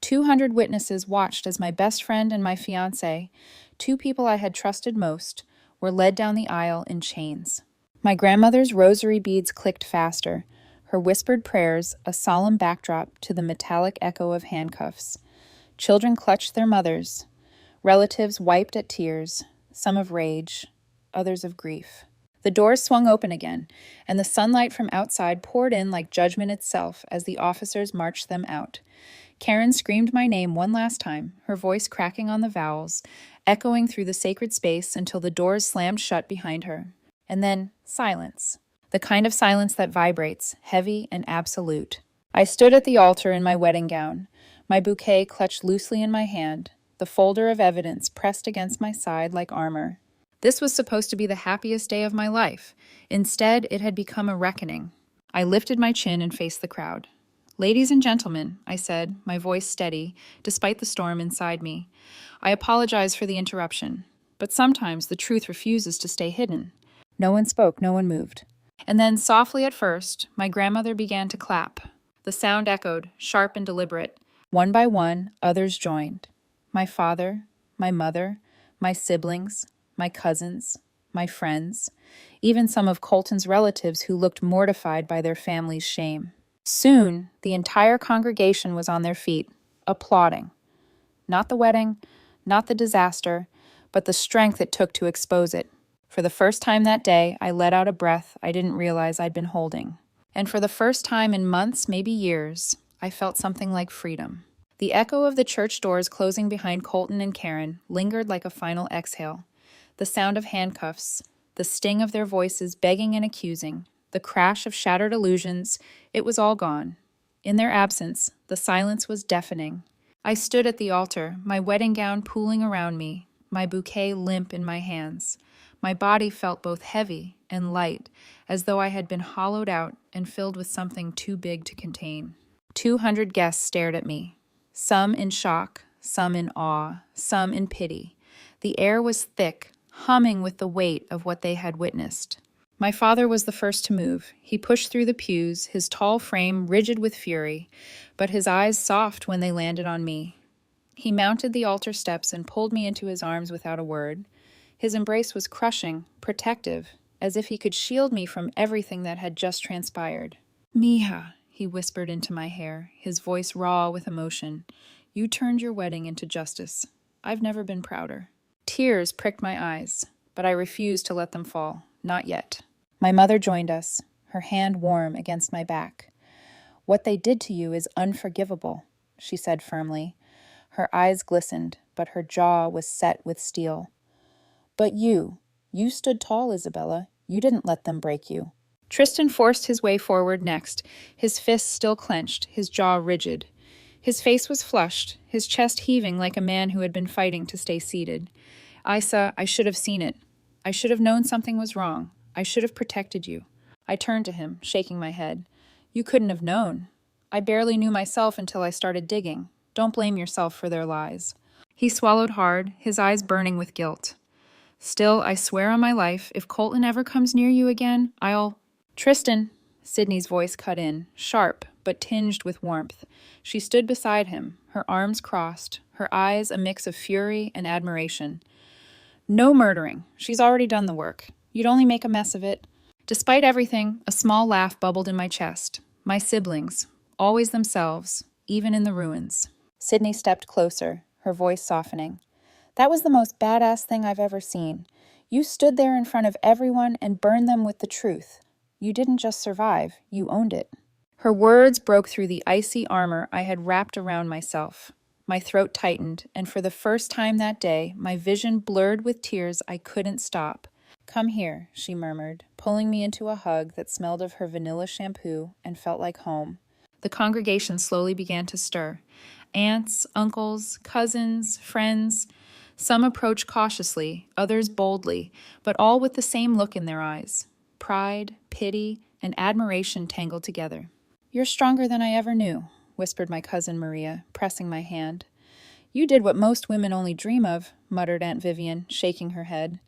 200 witnesses watched as my best friend and my fiancé, two people I had trusted most, were led down the aisle in chains. My grandmother's rosary beads clicked faster, her whispered prayers a solemn backdrop to the metallic echo of handcuffs. Children clutched their mothers. Relatives wiped at tears, some of rage, others of grief. The doors swung open again, and the sunlight from outside poured in like judgment itself as the officers marched them out. Karen screamed my name one last time, her voice cracking on the vowels, echoing through the sacred space until the doors slammed shut behind her. And then silence. The kind of silence that vibrates, heavy and absolute. I stood at the altar in my wedding gown, my bouquet clutched loosely in my hand, the folder of evidence pressed against my side like armor. This was supposed to be the happiest day of my life. Instead, it had become a reckoning. I lifted my chin and faced the crowd. "Ladies and gentlemen," I said, my voice steady, despite the storm inside me. "I apologize for the interruption, but sometimes the truth refuses to stay hidden." No one spoke, no one moved. And then, softly at first, my grandmother began to clap. The sound echoed, sharp and deliberate. One by one, others joined. My father, my mother, my siblings, my cousins, my friends, even some of Colton's relatives who looked mortified by their family's shame. Soon, the entire congregation was on their feet, applauding. Not the wedding, not the disaster, but the strength it took to expose it. For the first time that day, I let out a breath I didn't realize I'd been holding. And for the first time in months, maybe years, I felt something like freedom. The echo of the church doors closing behind Colton and Karen lingered like a final exhale. The sound of handcuffs, the sting of their voices begging and accusing, the crash of shattered illusions, it was all gone. In their absence, the silence was deafening. I stood at the altar, my wedding gown pooling around me, my bouquet limp in my hands. My body felt both heavy and light, as though I had been hollowed out and filled with something too big to contain. 200 guests stared at me, some in shock, some in awe, some in pity. The air was thick, humming with the weight of what they had witnessed. My father was the first to move. He pushed through the pews, his tall frame rigid with fury, but his eyes soft when they landed on me. He mounted the altar steps and pulled me into his arms without a word. His embrace was crushing, protective, as if he could shield me from everything that had just transpired. "Mija," he whispered into my hair, his voice raw with emotion. "You turned your wedding into justice. I've never been prouder." Tears pricked my eyes, but I refused to let them fall. Not yet. My mother joined us, her hand warm against my back. "What they did to you is unforgivable," she said firmly. Her eyes glistened, but her jaw was set with steel. "But you stood tall, Isabella. You didn't let them break you." Tristan forced his way forward next, his fists still clenched, his jaw rigid. His face was flushed, his chest heaving like a man who had been fighting to stay seated. "Isa, I should have seen it. I should have known something was wrong. I should have protected you." I turned to him, shaking my head. "You couldn't have known. I barely knew myself until I started digging. Don't blame yourself for their lies." He swallowed hard, his eyes burning with guilt. "Still, I swear on my life, if Colton ever comes near you again, I'll—" "Tristan!" Sydney's voice cut in, sharp, but tinged with warmth. She stood beside him, her arms crossed, her eyes a mix of fury and admiration. "No murdering. She's already done the work. You'd only make a mess of it." Despite everything, a small laugh bubbled in my chest. My siblings, always themselves, even in the ruins. Sydney stepped closer, her voice softening. "That was the most badass thing I've ever seen. You stood there in front of everyone and burned them with the truth. You didn't just survive, you owned it." Her words broke through the icy armor I had wrapped around myself. My throat tightened, and for the first time that day, my vision blurred with tears I couldn't stop. "Come here," she murmured, pulling me into a hug that smelled of her vanilla shampoo and felt like home. The congregation slowly began to stir. Aunts, uncles, cousins, friends. Some approached cautiously, others boldly, but all with the same look in their eyes. Pride, pity, and admiration tangled together. "You're stronger than I ever knew," whispered my cousin Maria, pressing my hand. "You did what most women only dream of," muttered Aunt Vivian, shaking her head.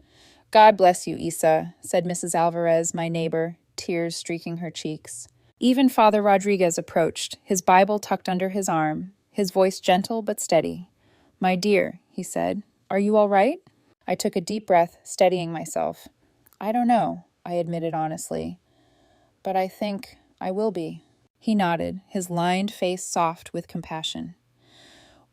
"God bless you, Isa," said Mrs. Alvarez, my neighbor, tears streaking her cheeks. Even Father Rodriguez approached, his Bible tucked under his arm, his voice gentle but steady. "My dear," he said, "are you all right?" I took a deep breath, steadying myself. "I don't know," I admitted honestly, "but I think I will be." He nodded, his lined face soft with compassion.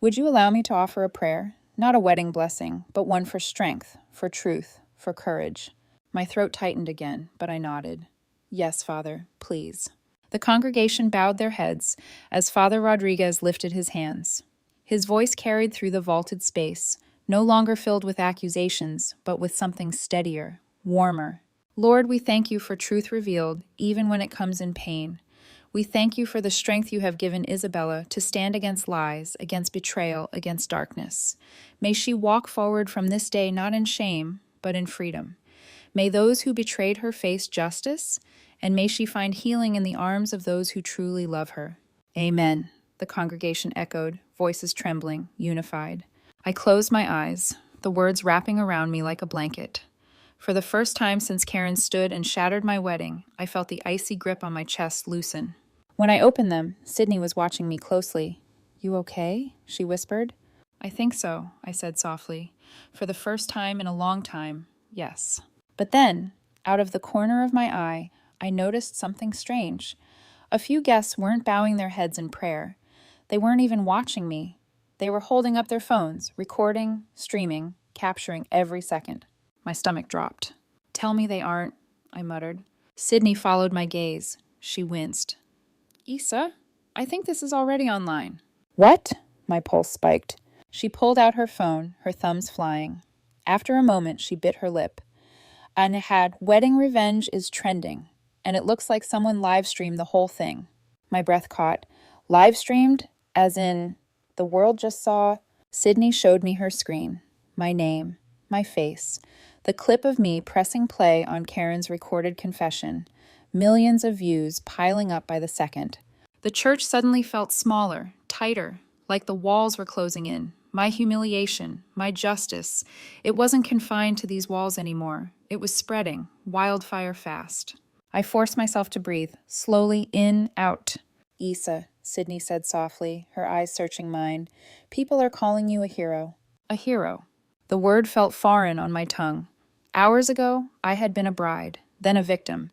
"Would you allow me to offer a prayer? Not a wedding blessing, but one for strength, for truth, for courage." My throat tightened again, but I nodded. "Yes, Father, please." The congregation bowed their heads as Father Rodriguez lifted his hands. His voice carried through the vaulted space, no longer filled with accusations, but with something steadier, warmer. "Lord, we thank you for truth revealed, even when it comes in pain. We thank you for the strength you have given Isabella to stand against lies, against betrayal, against darkness. May she walk forward from this day not in shame, but in freedom. May those who betrayed her face justice, and may she find healing in the arms of those who truly love her." "Amen," the congregation echoed, voices trembling, unified. I closed my eyes, the words wrapping around me like a blanket. For the first time since Karen stood and shattered my wedding, I felt the icy grip on my chest loosen. When I opened them, Sydney was watching me closely. "You okay?" she whispered. "I think so," I said softly. "For the first time in a long time, yes." But then, out of the corner of my eye, I noticed something strange. A few guests weren't bowing their heads in prayer. They weren't even watching me. They were holding up their phones, recording, streaming, capturing every second. My stomach dropped. "Tell me they aren't," I muttered. Sydney followed my gaze. She winced. "Isa, I think this is already online." "What?" My pulse spiked. She pulled out her phone, her thumbs flying. After a moment, she bit her lip. And it had "Wedding Revenge is trending," and it looks like someone live-streamed the whole thing. My breath caught. Live-streamed? As in, the world just saw... Sydney showed me her screen. My name. My face. The clip of me pressing play on Karen's recorded confession. Millions of views piling up by the second. The church suddenly felt smaller, tighter, like the walls were closing in. My humiliation, my justice. It wasn't confined to these walls anymore. It was spreading, wildfire fast. I forced myself to breathe, slowly in, out. "Isa," Sydney said softly, her eyes searching mine. "People are calling you a hero." A hero. The word felt foreign on my tongue. Hours ago, I had been a bride, then a victim,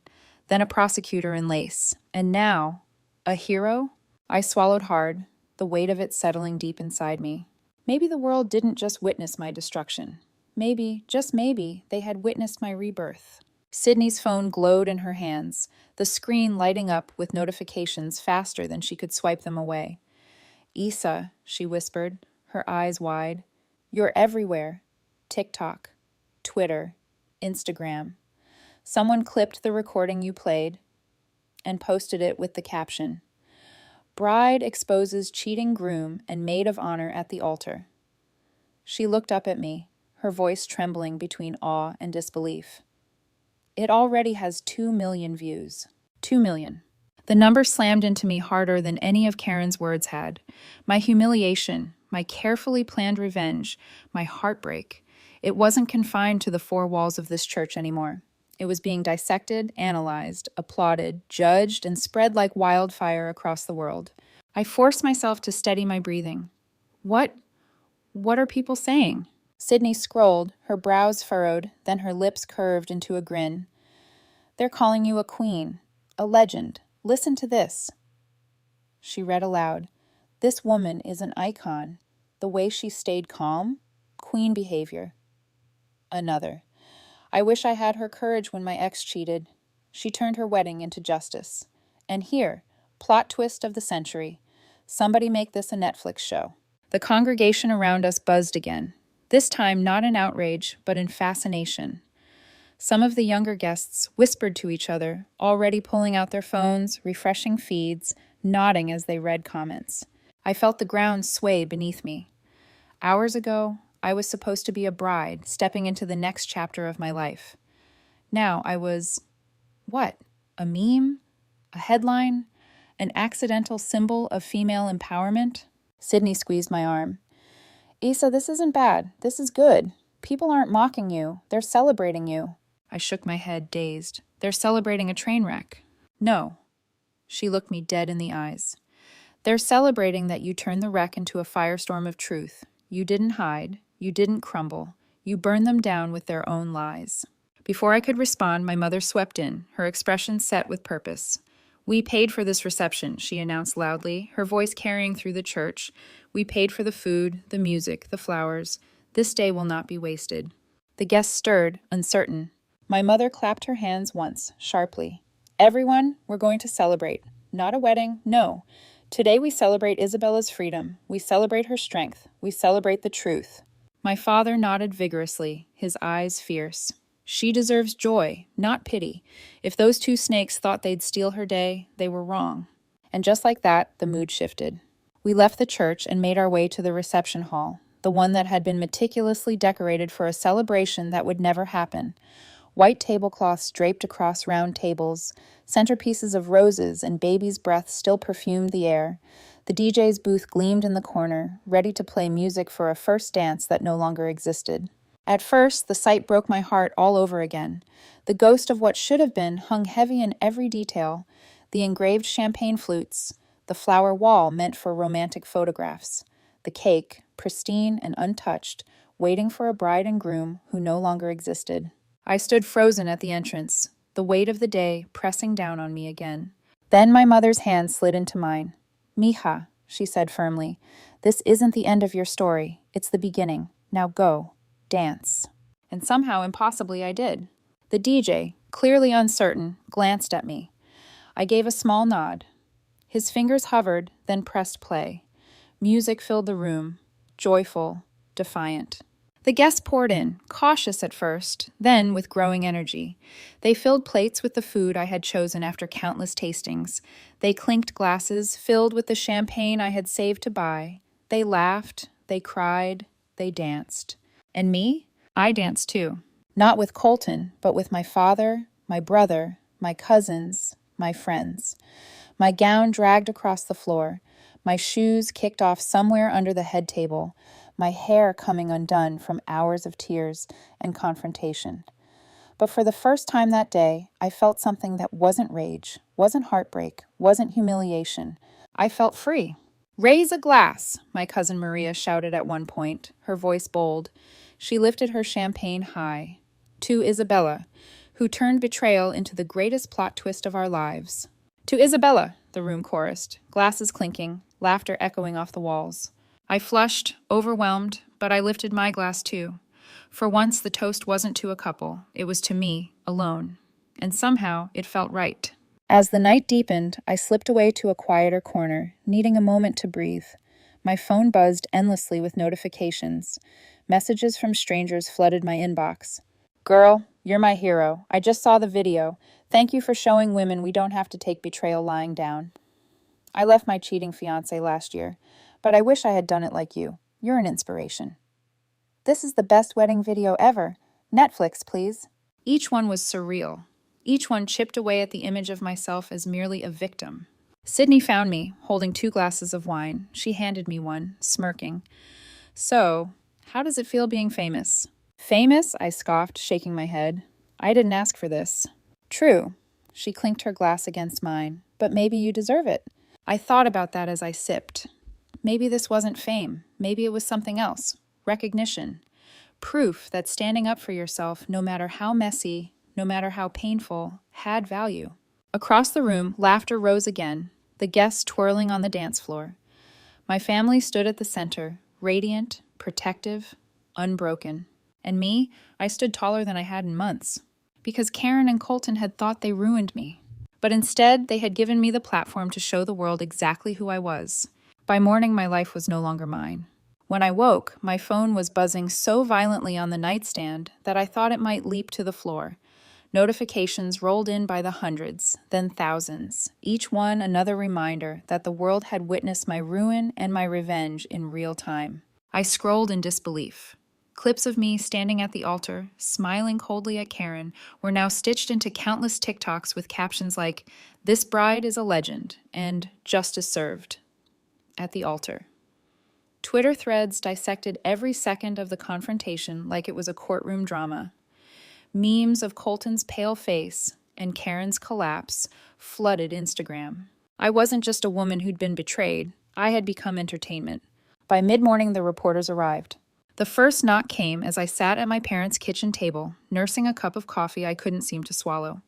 then a prosecutor in lace. And now, a hero? I swallowed hard, the weight of it settling deep inside me. Maybe the world didn't just witness my destruction. Maybe, just maybe, they had witnessed my rebirth. Sydney's phone glowed in her hands, the screen lighting up with notifications faster than she could swipe them away. "Isa," she whispered, her eyes wide. "You're everywhere. TikTok, Twitter, Instagram. Someone clipped the recording you played and posted it with the caption, 'Bride exposes cheating groom and maid of honor at the altar.'" She looked up at me, her voice trembling between awe and disbelief. "It already has 2 million views. 2 million. The number slammed into me harder than any of Karen's words had. My humiliation, my carefully planned revenge, my heartbreak. It wasn't confined to the 4 walls of this church anymore. It was being dissected, analyzed, applauded, judged, and spread like wildfire across the world. I forced myself to steady my breathing. What are people saying?" Sydney scrolled, her brows furrowed, then her lips curved into a grin. "They're calling you a queen, a legend. Listen to this." She read aloud. "This woman is an icon. The way she stayed calm, queen behavior." Another. "I wish I had her courage when my ex cheated. She turned her wedding into justice. And here, plot twist of the century. Somebody make this a Netflix show." The congregation around us buzzed again, this time not in outrage, but in fascination. Some of the younger guests whispered to each other, already pulling out their phones, refreshing feeds, nodding as they read comments. I felt the ground sway beneath me. Hours ago, I was supposed to be a bride, stepping into the next chapter of my life. Now I was... what? A meme? A headline? An accidental symbol of female empowerment? Sydney squeezed my arm. "Isa, this isn't bad. This is good. People aren't mocking you. They're celebrating you." I shook my head, dazed. "They're celebrating a train wreck." "No." She looked me dead in the eyes. They're celebrating that you turned the wreck into a firestorm of truth. You didn't hide. You didn't crumble. You burned them down with their own lies. Before I could respond, my mother swept in, her expression set with purpose. "We paid for this reception," she announced loudly, her voice carrying through the church. "We paid for the food, the music, the flowers. This day will not be wasted." The guests stirred, uncertain. My mother clapped her hands once, sharply. "Everyone, we're going to celebrate. Not a wedding, no. Today we celebrate Isabella's freedom. We celebrate her strength. We celebrate the truth." My father nodded vigorously, his eyes fierce. "She deserves joy, not pity. If those two snakes thought they'd steal her day, they were wrong." And just like that, the mood shifted. We left the church and made our way to the reception hall, the one that had been meticulously decorated for a celebration that would never happen. White tablecloths draped across round tables, centerpieces of roses and baby's breath still perfumed the air. The DJ's booth gleamed in the corner, ready to play music for a first dance that no longer existed. At first, the sight broke my heart all over again. The ghost of what should have been hung heavy in every detail: the engraved champagne flutes, the flower wall meant for romantic photographs, the cake, pristine and untouched, waiting for a bride and groom who no longer existed. I stood frozen at the entrance, the weight of the day pressing down on me again. Then my mother's hand slid into mine. "Mija," she said firmly, "this isn't the end of your story. It's the beginning. Now go. Dance." And somehow, impossibly, I did. The DJ, clearly uncertain, glanced at me. I gave a small nod. His fingers hovered, then pressed play. Music filled the room, joyful, defiant. The guests poured in, cautious at first, then with growing energy. They filled plates with the food I had chosen after countless tastings. They clinked glasses filled with the champagne I had saved to buy. They laughed, they cried, they danced. And me? I danced too. Not with Colton, but with my father, my brother, my cousins, my friends. My gown dragged across the floor, my shoes kicked off somewhere under the head table, my hair coming undone from hours of tears and confrontation. But for the first time that day, I felt something that wasn't rage, wasn't heartbreak, wasn't humiliation. I felt free. "Raise a glass," my cousin Maria shouted at one point, her voice bold. She lifted her champagne high. "To Isabella, who turned betrayal into the greatest plot twist of our lives." "To Isabella," the room chorused, glasses clinking, laughter echoing off the walls. I flushed, overwhelmed, but I lifted my glass too. For once, the toast wasn't to a couple, it was to me, alone. And somehow, it felt right. As the night deepened, I slipped away to a quieter corner, needing a moment to breathe. My phone buzzed endlessly with notifications. Messages from strangers flooded my inbox. "Girl, you're my hero. I just saw the video. Thank you for showing women we don't have to take betrayal lying down. I left my cheating fiancé last year, but I wish I had done it like you. You're an inspiration. This is the best wedding video ever. Netflix, please." Each one was surreal. Each one chipped away at the image of myself as merely a victim. Sydney found me, holding 2 glasses of wine. She handed me one, smirking. "So, how does it feel being famous?" "Famous?" I scoffed, shaking my head. "I didn't ask for this." "True." She clinked her glass against mine. "But maybe you deserve it." I thought about that as I sipped. Maybe this wasn't fame. Maybe it was something else. Recognition. Proof that standing up for yourself, no matter how messy, no matter how painful, had value. Across the room, laughter rose again, the guests twirling on the dance floor. My family stood at the center, radiant, protective, unbroken. And me, I stood taller than I had in months. Because Karen and Colton had thought they ruined me. But instead, they had given me the platform to show the world exactly who I was. By morning, my life was no longer mine. When I woke, my phone was buzzing so violently on the nightstand that I thought it might leap to the floor. Notifications rolled in by the hundreds, then thousands, each one another reminder that the world had witnessed my ruin and my revenge in real time. I scrolled in disbelief. Clips of me standing at the altar, smiling coldly at Karen, were now stitched into countless TikToks with captions like, "This bride is a legend," and "Justice served." At the altar. Twitter threads dissected every second of the confrontation like it was a courtroom drama. Memes of Colton's pale face and Karen's collapse flooded Instagram. I wasn't just a woman who'd been betrayed. I had become entertainment. By mid-morning, the reporters arrived. The first knock came as I sat at my parents' kitchen table, nursing a cup of coffee I couldn't seem to swallow.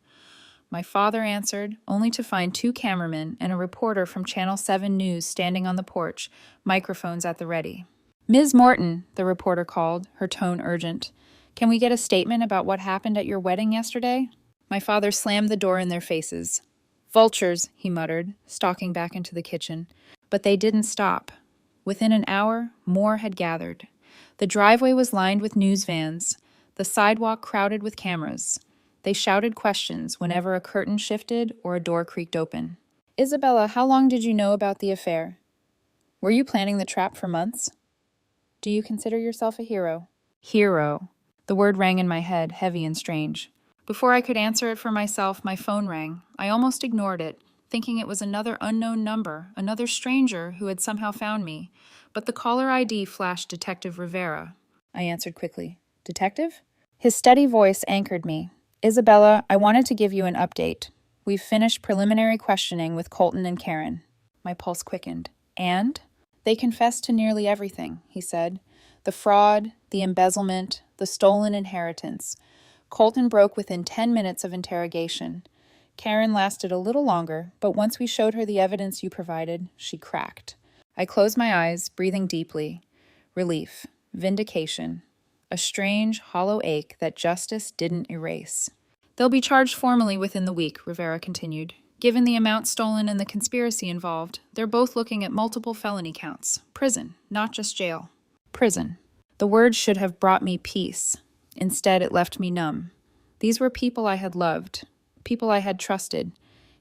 My father answered, only to find 2 cameramen and a reporter from Channel 7 News standing on the porch, microphones at the ready. "Ms. Morton," the reporter called, her tone urgent. "Can we get a statement about what happened at your wedding yesterday?" My father slammed the door in their faces. "Vultures," he muttered, stalking back into the kitchen. But they didn't stop. Within an hour, more had gathered. The driveway was lined with news vans, the sidewalk crowded with cameras. They shouted questions whenever a curtain shifted or a door creaked open. "Isabella, how long did you know about the affair? Were you planning the trap for months? Do you consider yourself a hero?" Hero. The word rang in my head, heavy and strange. Before I could answer it for myself, my phone rang. I almost ignored it, thinking it was another unknown number, another stranger who had somehow found me. But the caller ID flashed Detective Rivera. I answered quickly. "Detective?" His steady voice anchored me. "Isabella, I wanted to give you an update. We've finished preliminary questioning with Colton and Karen." My pulse quickened. "And?" "They confessed to nearly everything," he said. "The fraud, the embezzlement, the stolen inheritance. Colton broke within 10 minutes of interrogation. Karen lasted a little longer, but once we showed her the evidence you provided, she cracked." I closed my eyes, breathing deeply. Relief. Vindication. A strange, hollow ache that justice didn't erase. "They'll be charged formally within the week," Rivera continued. "Given the amount stolen and the conspiracy involved, they're both looking at multiple felony counts. Prison, not just jail." Prison. The word should have brought me peace. Instead, it left me numb. These were people I had loved, people I had trusted.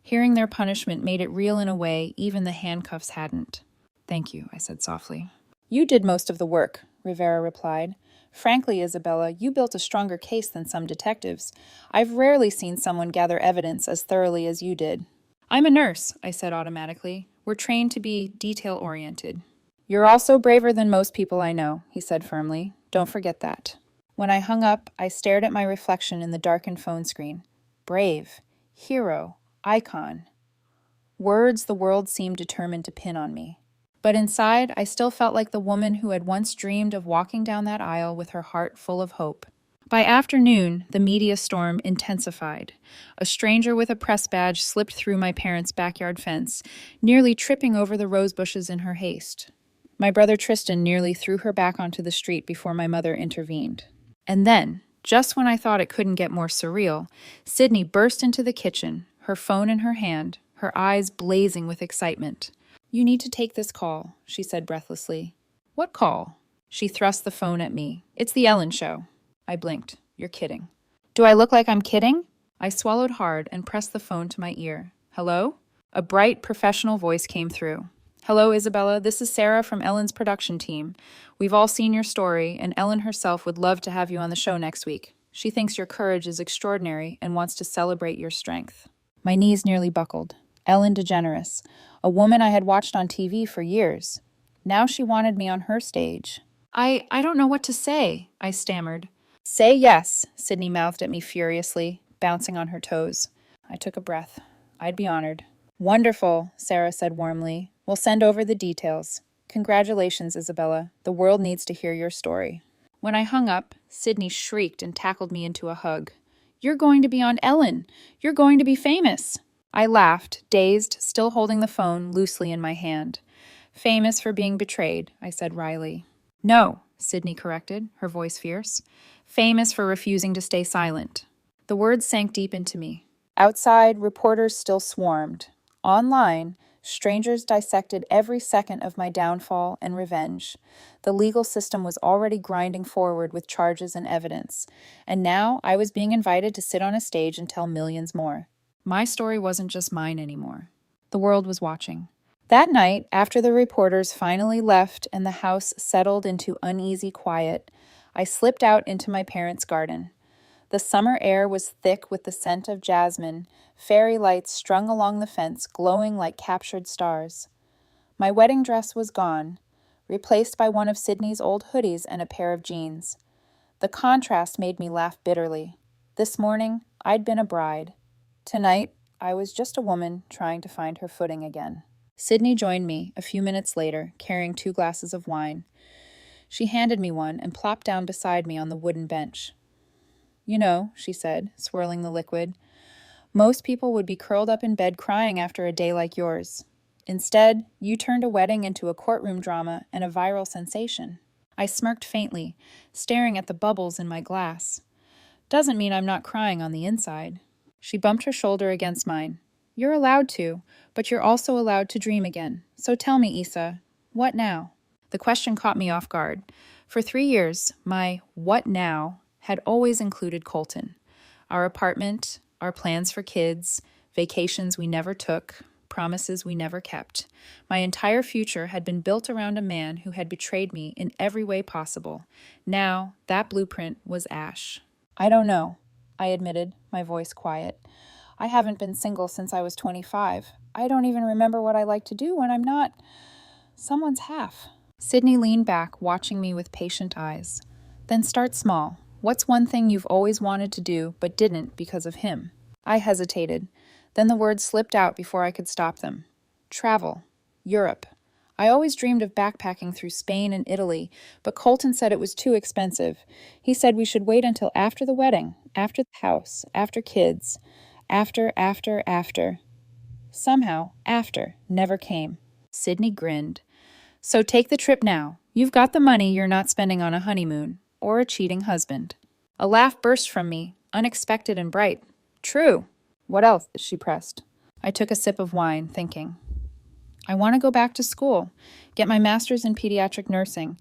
Hearing their punishment made it real in a way even the handcuffs hadn't. "Thank you," I said softly. "You did most of the work," Rivera replied. "Frankly, Isabella, you built a stronger case than some detectives. I've rarely seen someone gather evidence as thoroughly as you did." "I'm a nurse," I said automatically. "We're trained to be detail-oriented." "You're also braver than most people I know," he said firmly. "Don't forget that." When I hung up, I stared at my reflection in the darkened phone screen. Brave, hero, icon. Words the world seemed determined to pin on me. But inside, I still felt like the woman who had once dreamed of walking down that aisle with her heart full of hope. By afternoon, the media storm intensified. A stranger with a press badge slipped through my parents' backyard fence, nearly tripping over the rose bushes in her haste. My brother Tristan nearly threw her back onto the street before my mother intervened. And then, just when I thought it couldn't get more surreal, Sydney burst into the kitchen, her phone in her hand, her eyes blazing with excitement. "You need to take this call," she said breathlessly. "What call?" She thrust the phone at me. "It's the Ellen Show." I blinked. "You're kidding." "Do I look like I'm kidding?" I swallowed hard and pressed the phone to my ear. "Hello?" A bright, professional voice came through. "Hello, Isabella. This is Sarah from Ellen's production team. We've all seen your story, and Ellen herself would love to have you on the show next week. She thinks your courage is extraordinary and wants to celebrate your strength." My knees nearly buckled. Ellen DeGeneres, a woman I had watched on TV for years. Now she wanted me on her stage. I don't know what to say," I stammered. "Say yes," Sydney mouthed at me furiously, bouncing on her toes. I took a breath. I'd be honored. "Wonderful," Sarah said warmly. "We'll send over the details. Congratulations, Isabella. The world needs to hear your story." When I hung up, Sydney shrieked and tackled me into a hug. "You're going to be on Ellen! You're going to be famous!" I laughed, dazed, still holding the phone loosely in my hand. "Famous for being betrayed," I said wryly. "No," Sydney corrected, her voice fierce. "Famous for refusing to stay silent." The words sank deep into me. Outside, reporters still swarmed. Online, strangers dissected every second of my downfall and revenge. The legal system was already grinding forward with charges and evidence, and now I was being invited to sit on a stage and tell millions more. My story wasn't just mine anymore. The world was watching. That night, after the reporters finally left and the house settled into uneasy quiet, I slipped out into my parents' garden. The summer air was thick with the scent of jasmine, fairy lights strung along the fence glowing like captured stars. My wedding dress was gone, replaced by one of Sydney's old hoodies and a pair of jeans. The contrast made me laugh bitterly. This morning, I'd been a bride. Tonight, I was just a woman trying to find her footing again. Sydney joined me a few minutes later, carrying 2 glasses of wine. She handed me one and plopped down beside me on the wooden bench. "You know," she said, swirling the liquid, "most people would be curled up in bed crying after a day like yours. Instead, you turned a wedding into a courtroom drama and a viral sensation." I smirked faintly, staring at the bubbles in my glass. "Doesn't mean I'm not crying on the inside." She bumped her shoulder against mine. "You're allowed to, but you're also allowed to dream again. So tell me, Issa, what now?" The question caught me off guard. For 3 years, my "what now" had always included Colton. Our apartment, our plans for kids, vacations we never took, promises we never kept. My entire future had been built around a man who had betrayed me in every way possible. Now, that blueprint was ash. "I don't know," I admitted, my voice quiet. "I haven't been single since I was 25. I don't even remember what I like to do when I'm not someone's half." Sydney leaned back, watching me with patient eyes. "Then start small. What's one thing you've always wanted to do but didn't because of him?" I hesitated. Then the words slipped out before I could stop them. "Travel. Europe. I always dreamed of backpacking through Spain and Italy, but Colton said it was too expensive. He said we should wait until after the wedding, after the house, after kids, after. Somehow, after never came." Sydney grinned. "So take the trip now. You've got the money you're not spending on a honeymoon or a cheating husband." A laugh burst from me, unexpected and bright. "True. What else?" she pressed. I took a sip of wine, thinking. "I want to go back to school, get my master's in pediatric nursing,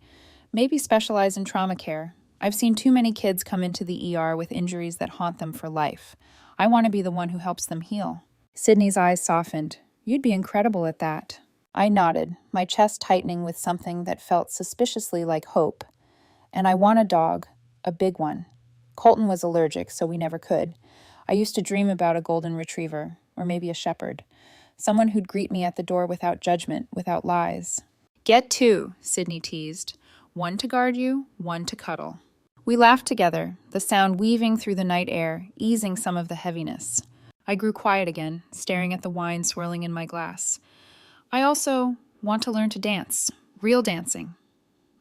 maybe specialize in trauma care. I've seen too many kids come into the ER with injuries that haunt them for life. I want to be the one who helps them heal." Sydney's eyes softened. "You'd be incredible at that." I nodded, my chest tightening with something that felt suspiciously like hope. "And I want a dog, a big one. Colton was allergic, so we never could. I used to dream about a golden retriever, or maybe a shepherd. Someone who'd greet me at the door without judgment, without lies." "Get 2, Sydney teased. "One to guard you, one to cuddle." We laughed together, the sound weaving through the night air, easing some of the heaviness. I grew quiet again, staring at the wine swirling in my glass. "I also want to learn to dance, real dancing.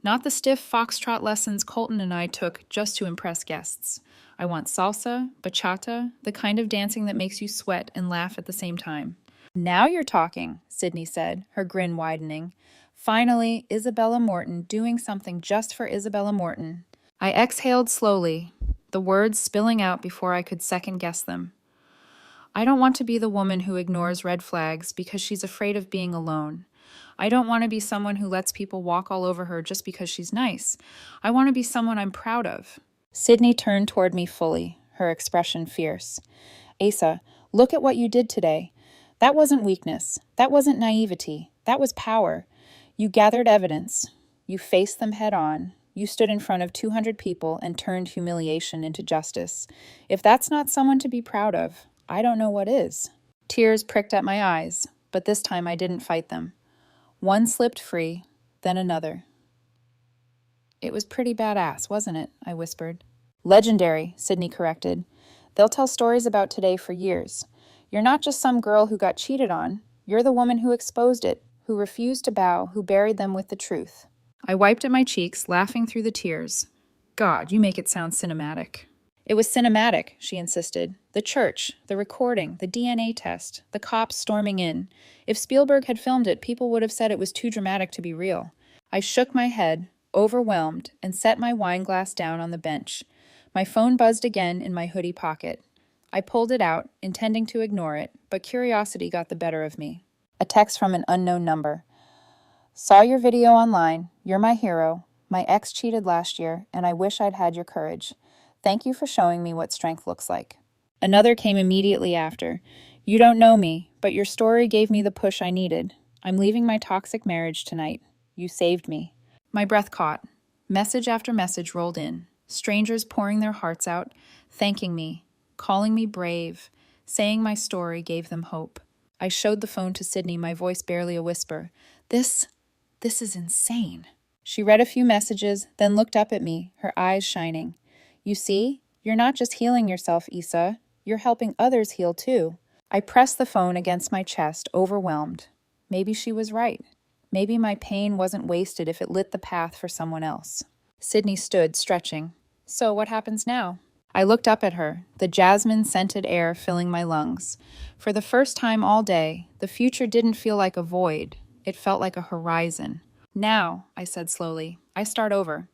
Not the stiff foxtrot lessons Colton and I took just to impress guests. I want salsa, bachata, the kind of dancing that makes you sweat and laugh at the same time." "Now you're talking," Sydney said, her grin widening. Finally, Isabella Morton doing something just for Isabella Morton. I exhaled slowly, the words spilling out before I could second-guess them. "I don't want to be the woman who ignores red flags because she's afraid of being alone. I don't want to be someone who lets people walk all over her just because she's nice. I want to be someone I'm proud of." Sydney turned toward me fully, her expression fierce. "Asa, look at what you did today. That wasn't weakness. That wasn't naivety. That was power. You gathered evidence. You faced them head on. You stood in front of 200 people and turned humiliation into justice. If that's not someone to be proud of, I don't know what is." Tears pricked at my eyes, but this time I didn't fight them. One slipped free, then another. "It was pretty badass, wasn't it?" I whispered. "Legendary," Sydney corrected. "They'll tell stories about today for years. You're not just some girl who got cheated on. You're the woman who exposed it, who refused to bow, who buried them with the truth." I wiped at my cheeks, laughing through the tears. "God, you make it sound cinematic." "It was cinematic," she insisted. "The church, the recording, the DNA test, the cops storming in. If Spielberg had filmed it, people would have said it was too dramatic to be real." I shook my head, overwhelmed, and set my wine glass down on the bench. My phone buzzed again in my hoodie pocket. I pulled it out, intending to ignore it, but curiosity got the better of me. A text from an unknown number. "Saw your video online. You're my hero. My ex cheated last year, and I wish I'd had your courage. Thank you for showing me what strength looks like." Another came immediately after. "You don't know me, but your story gave me the push I needed. I'm leaving my toxic marriage tonight. You saved me." My breath caught. Message after message rolled in. Strangers pouring their hearts out, thanking me, calling me brave, saying my story gave them hope. I showed the phone to Sydney, my voice barely a whisper. This is insane." She read a few messages, then looked up at me, her eyes shining. "You see, you're not just healing yourself, Issa. You're helping others heal too. I pressed the phone against my chest, overwhelmed. Maybe she was right. Maybe my pain wasn't wasted if it lit the path for someone else. Sydney stood, stretching. So what happens now? I looked up at her, the jasmine-scented air filling my lungs. For the first time all day, the future didn't feel like a void. It felt like a horizon. Now, I said slowly, I start over.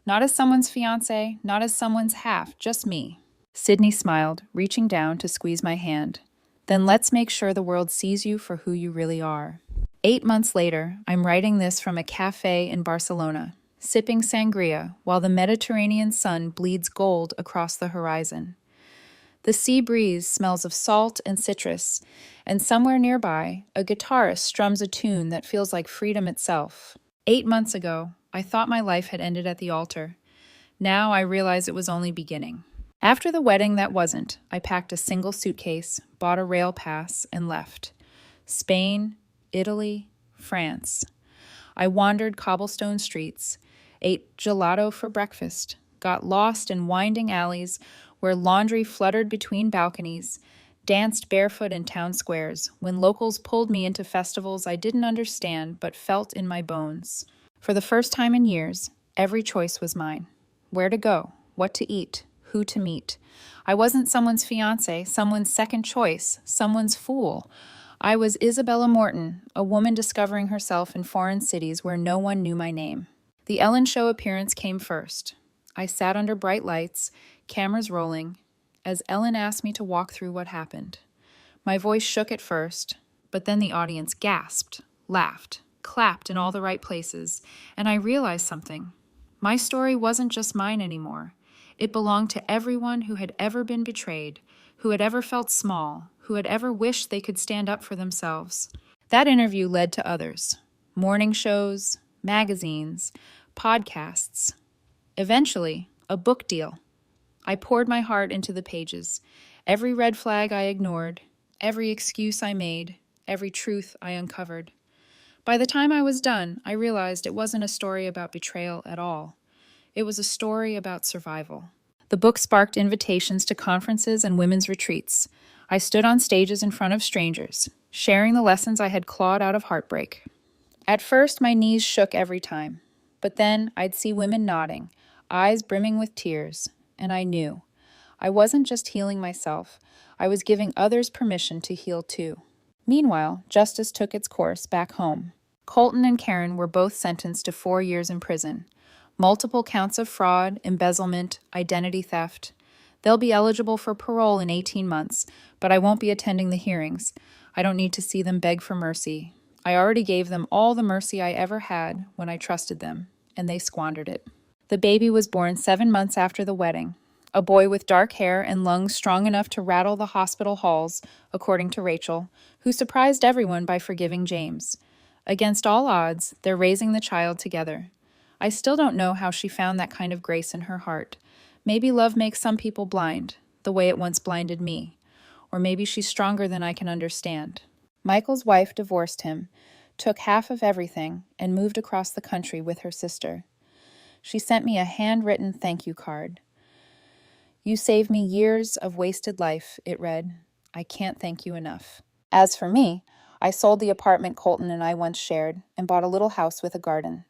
Not as someone's fiancé, not as someone's half, just me. Sydney smiled, reaching down to squeeze my hand. Then let's make sure the world sees you for who you really are. 8 months later, I'm writing this from a cafe in Barcelona, sipping sangria while the Mediterranean sun bleeds gold across the horizon. The sea breeze smells of salt and citrus, and somewhere nearby, a guitarist strums a tune that feels like freedom itself. 8 months ago, I thought my life had ended at the altar. Now I realize it was only beginning. After the wedding that wasn't, I packed a single suitcase, bought a rail pass, and left. Spain, Italy, France. I wandered cobblestone streets, ate gelato for breakfast, got lost in winding alleys where laundry fluttered between balconies, danced barefoot in town squares when locals pulled me into festivals I didn't understand but felt in my bones. For the first time in years, every choice was mine. Where to go, what to eat, who to meet. I wasn't someone's fiancé, someone's second choice, someone's fool. I was Isabella Morton, a woman discovering herself in foreign cities where no one knew my name. The Ellen Show appearance came first. I sat under bright lights, cameras rolling, as Ellen asked me to walk through what happened. My voice shook at first, but then the audience gasped, laughed, clapped in all the right places, and I realized something. My story wasn't just mine anymore. It belonged to everyone who had ever been betrayed, who had ever felt small, who had ever wished they could stand up for themselves. That interview led to others. Morning shows, magazines, podcasts. Eventually, a book deal. I poured my heart into the pages. Every red flag I ignored, every excuse I made, every truth I uncovered. By the time I was done, I realized it wasn't a story about betrayal at all. It was a story about survival. The book sparked invitations to conferences and women's retreats. I stood on stages in front of strangers, sharing the lessons I had clawed out of heartbreak. At first, my knees shook every time, but then I'd see women nodding, eyes brimming with tears, and I knew. I wasn't just healing myself, I was giving others permission to heal too. Meanwhile, justice took its course back home. Colton and Karen were both sentenced to 4 years in prison. Multiple counts of fraud, embezzlement, identity theft. They'll be eligible for parole in 18 months, but I won't be attending the hearings. I don't need to see them beg for mercy. I already gave them all the mercy I ever had when I trusted them, and they squandered it. The baby was born 7 months after the wedding. A boy with dark hair and lungs strong enough to rattle the hospital halls, according to Rachel, who surprised everyone by forgiving James. Against all odds, they're raising the child together. I still don't know how she found that kind of grace in her heart. Maybe love makes some people blind, the way it once blinded me. Or maybe she's stronger than I can understand. Michael's wife divorced him, took half of everything, and moved across the country with her sister. She sent me a handwritten thank you card. "You saved me years of wasted life," it read. "I can't thank you enough." As for me, I sold the apartment Colton and I once shared and bought a little house with a garden.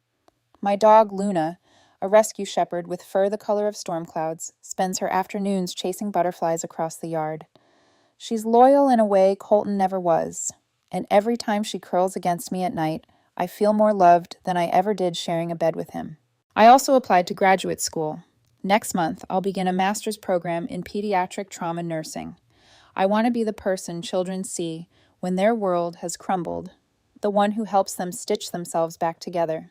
My dog, Luna, a rescue shepherd with fur the color of storm clouds, spends her afternoons chasing butterflies across the yard. She's loyal in a way Colton never was, and every time she curls against me at night, I feel more loved than I ever did sharing a bed with him. I also applied to graduate school. Next month, I'll begin a master's program in pediatric trauma nursing. I want to be the person children see when their world has crumbled, the one who helps them stitch themselves back together.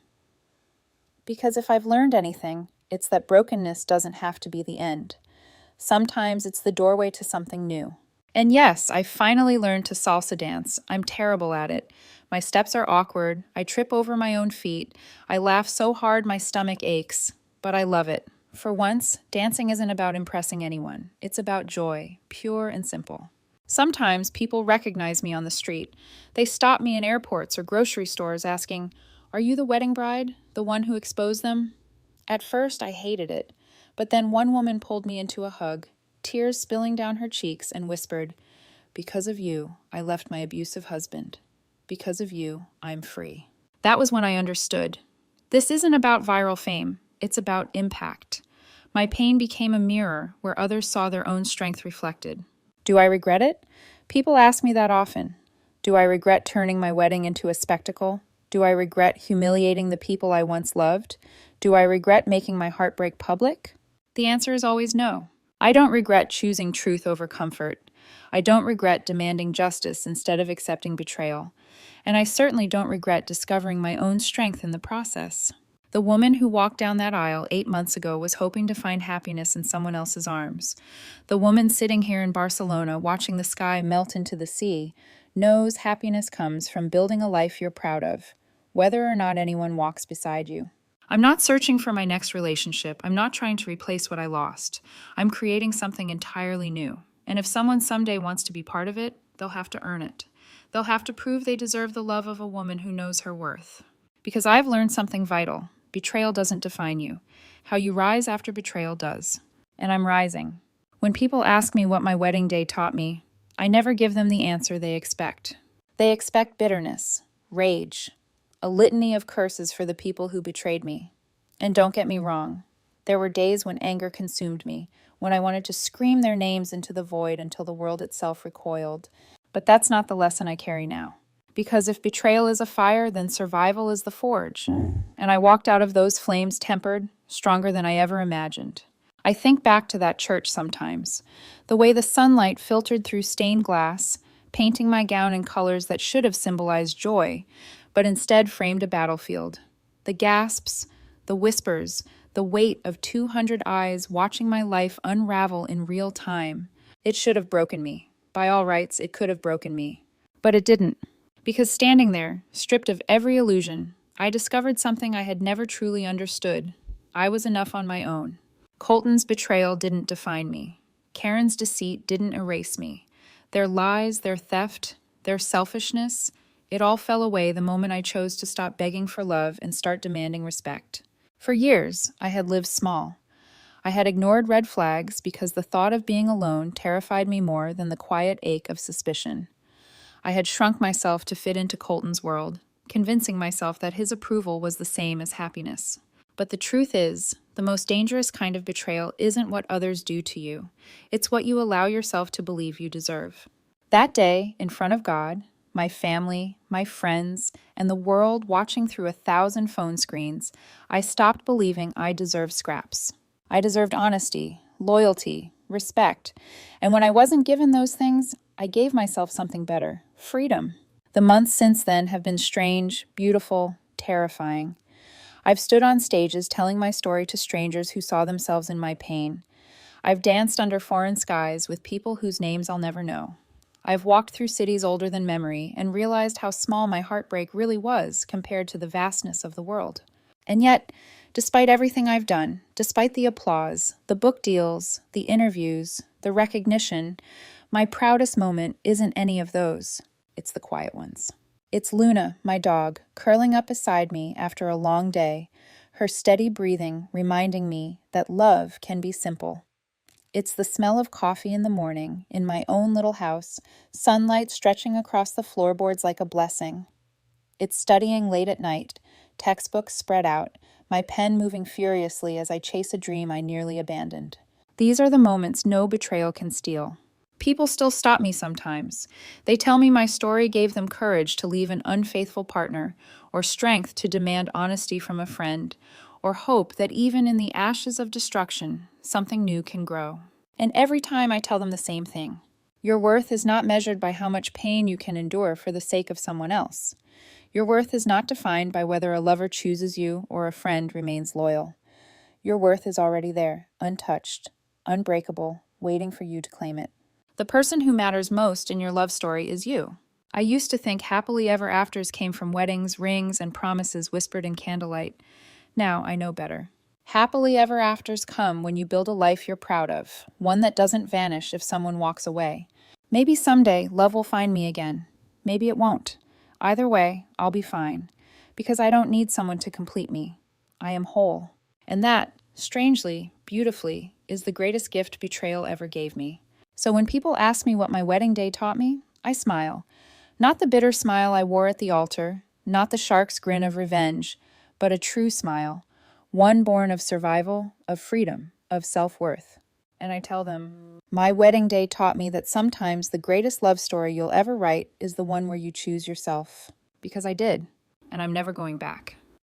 Because if I've learned anything, it's that brokenness doesn't have to be the end. Sometimes it's the doorway to something new. And yes, I finally learned to salsa dance. I'm terrible at it. My steps are awkward. I trip over my own feet. I laugh so hard my stomach aches. But I love it. For once, dancing isn't about impressing anyone. It's about joy, pure and simple. Sometimes people recognize me on the street. They stop me in airports or grocery stores asking, "Are you the wedding bride? The one who exposed them?" At first, I hated it. But then one woman pulled me into a hug, tears spilling down her cheeks, and whispered, Because of you, I left my abusive husband. Because of you, I'm free. That was when I understood. This isn't about viral fame, it's about impact. My pain became a mirror where others saw their own strength reflected. Do I regret it? People ask me that often. Do I regret turning my wedding into a spectacle? Do I regret humiliating the people I once loved? Do I regret making my heartbreak public? The answer is always no. I don't regret choosing truth over comfort. I don't regret demanding justice instead of accepting betrayal. And I certainly don't regret discovering my own strength in the process. The woman who walked down that aisle 8 months ago was hoping to find happiness in someone else's arms. The woman sitting here in Barcelona watching the sky melt into the sea knows happiness comes from building a life you're proud of, whether or not anyone walks beside you. I'm not searching for my next relationship. I'm not trying to replace what I lost. I'm creating something entirely new. And if someone someday wants to be part of it, they'll have to earn it. They'll have to prove they deserve the love of a woman who knows her worth. Because I've learned something vital. Betrayal doesn't define you. How you rise after betrayal does. And I'm rising. When people ask me what my wedding day taught me, I never give them the answer they expect. They expect bitterness, rage, a litany of curses for the people who betrayed me. And don't get me wrong. There were days when anger consumed me, when I wanted to scream their names into the void until the world itself recoiled. But that's not the lesson I carry now. Because if betrayal is a fire, then survival is the forge. And I walked out of those flames tempered, stronger than I ever imagined. I think back to that church sometimes. The way the sunlight filtered through stained glass, painting my gown in colors that should have symbolized joy, but instead framed a battlefield. The gasps, the whispers, the weight of 200 eyes watching my life unravel in real time. It should have broken me. By all rights, it could have broken me. But it didn't. Because standing there, stripped of every illusion, I discovered something I had never truly understood. I was enough on my own. Colton's betrayal didn't define me. Karen's deceit didn't erase me. Their lies, their theft, their selfishness, it all fell away the moment I chose to stop begging for love and start demanding respect. For years, I had lived small. I had ignored red flags because the thought of being alone terrified me more than the quiet ache of suspicion. I had shrunk myself to fit into Colton's world, convincing myself that his approval was the same as happiness. But the truth is, the most dangerous kind of betrayal isn't what others do to you. It's what you allow yourself to believe you deserve. That day, in front of God, my family, my friends, and the world watching through 1,000 phone screens, I stopped believing I deserved scraps. I deserved honesty, loyalty, respect, and when I wasn't given those things, I gave myself something better, freedom. The months since then have been strange, beautiful, terrifying. I've stood on stages telling my story to strangers who saw themselves in my pain. I've danced under foreign skies with people whose names I'll never know. I've walked through cities older than memory and realized how small my heartbreak really was compared to the vastness of the world. And yet, despite everything I've done, despite the applause, the book deals, the interviews, the recognition, my proudest moment isn't any of those. It's the quiet ones. It's Luna, my dog, curling up beside me after a long day, her steady breathing reminding me that love can be simple. It's the smell of coffee in the morning, in my own little house, sunlight stretching across the floorboards like a blessing. It's studying late at night, textbooks spread out, my pen moving furiously as I chase a dream I nearly abandoned. These are the moments no betrayal can steal. People still stop me sometimes. They tell me my story gave them courage to leave an unfaithful partner, or strength to demand honesty from a friend, or hope that even in the ashes of destruction, something new can grow. And every time I tell them the same thing. Your worth is not measured by how much pain you can endure for the sake of someone else. Your worth is not defined by whether a lover chooses you or a friend remains loyal. Your worth is already there, untouched, unbreakable, waiting for you to claim it. The person who matters most in your love story is you. I used to think happily ever afters came from weddings, rings, and promises whispered in candlelight. Now I know better. Happily ever afters come when you build a life you're proud of, one that doesn't vanish if someone walks away. Maybe someday love will find me again. Maybe it won't. Either way, I'll be fine, because I don't need someone to complete me. I am whole. And that, strangely, beautifully, is the greatest gift betrayal ever gave me. So when people ask me what my wedding day taught me, I smile. Not the bitter smile I wore at the altar, not the shark's grin of revenge, but a true smile, one born of survival, of freedom, of self-worth. And I tell them, my wedding day taught me that sometimes the greatest love story you'll ever write is the one where you choose yourself. Because I did, and I'm never going back.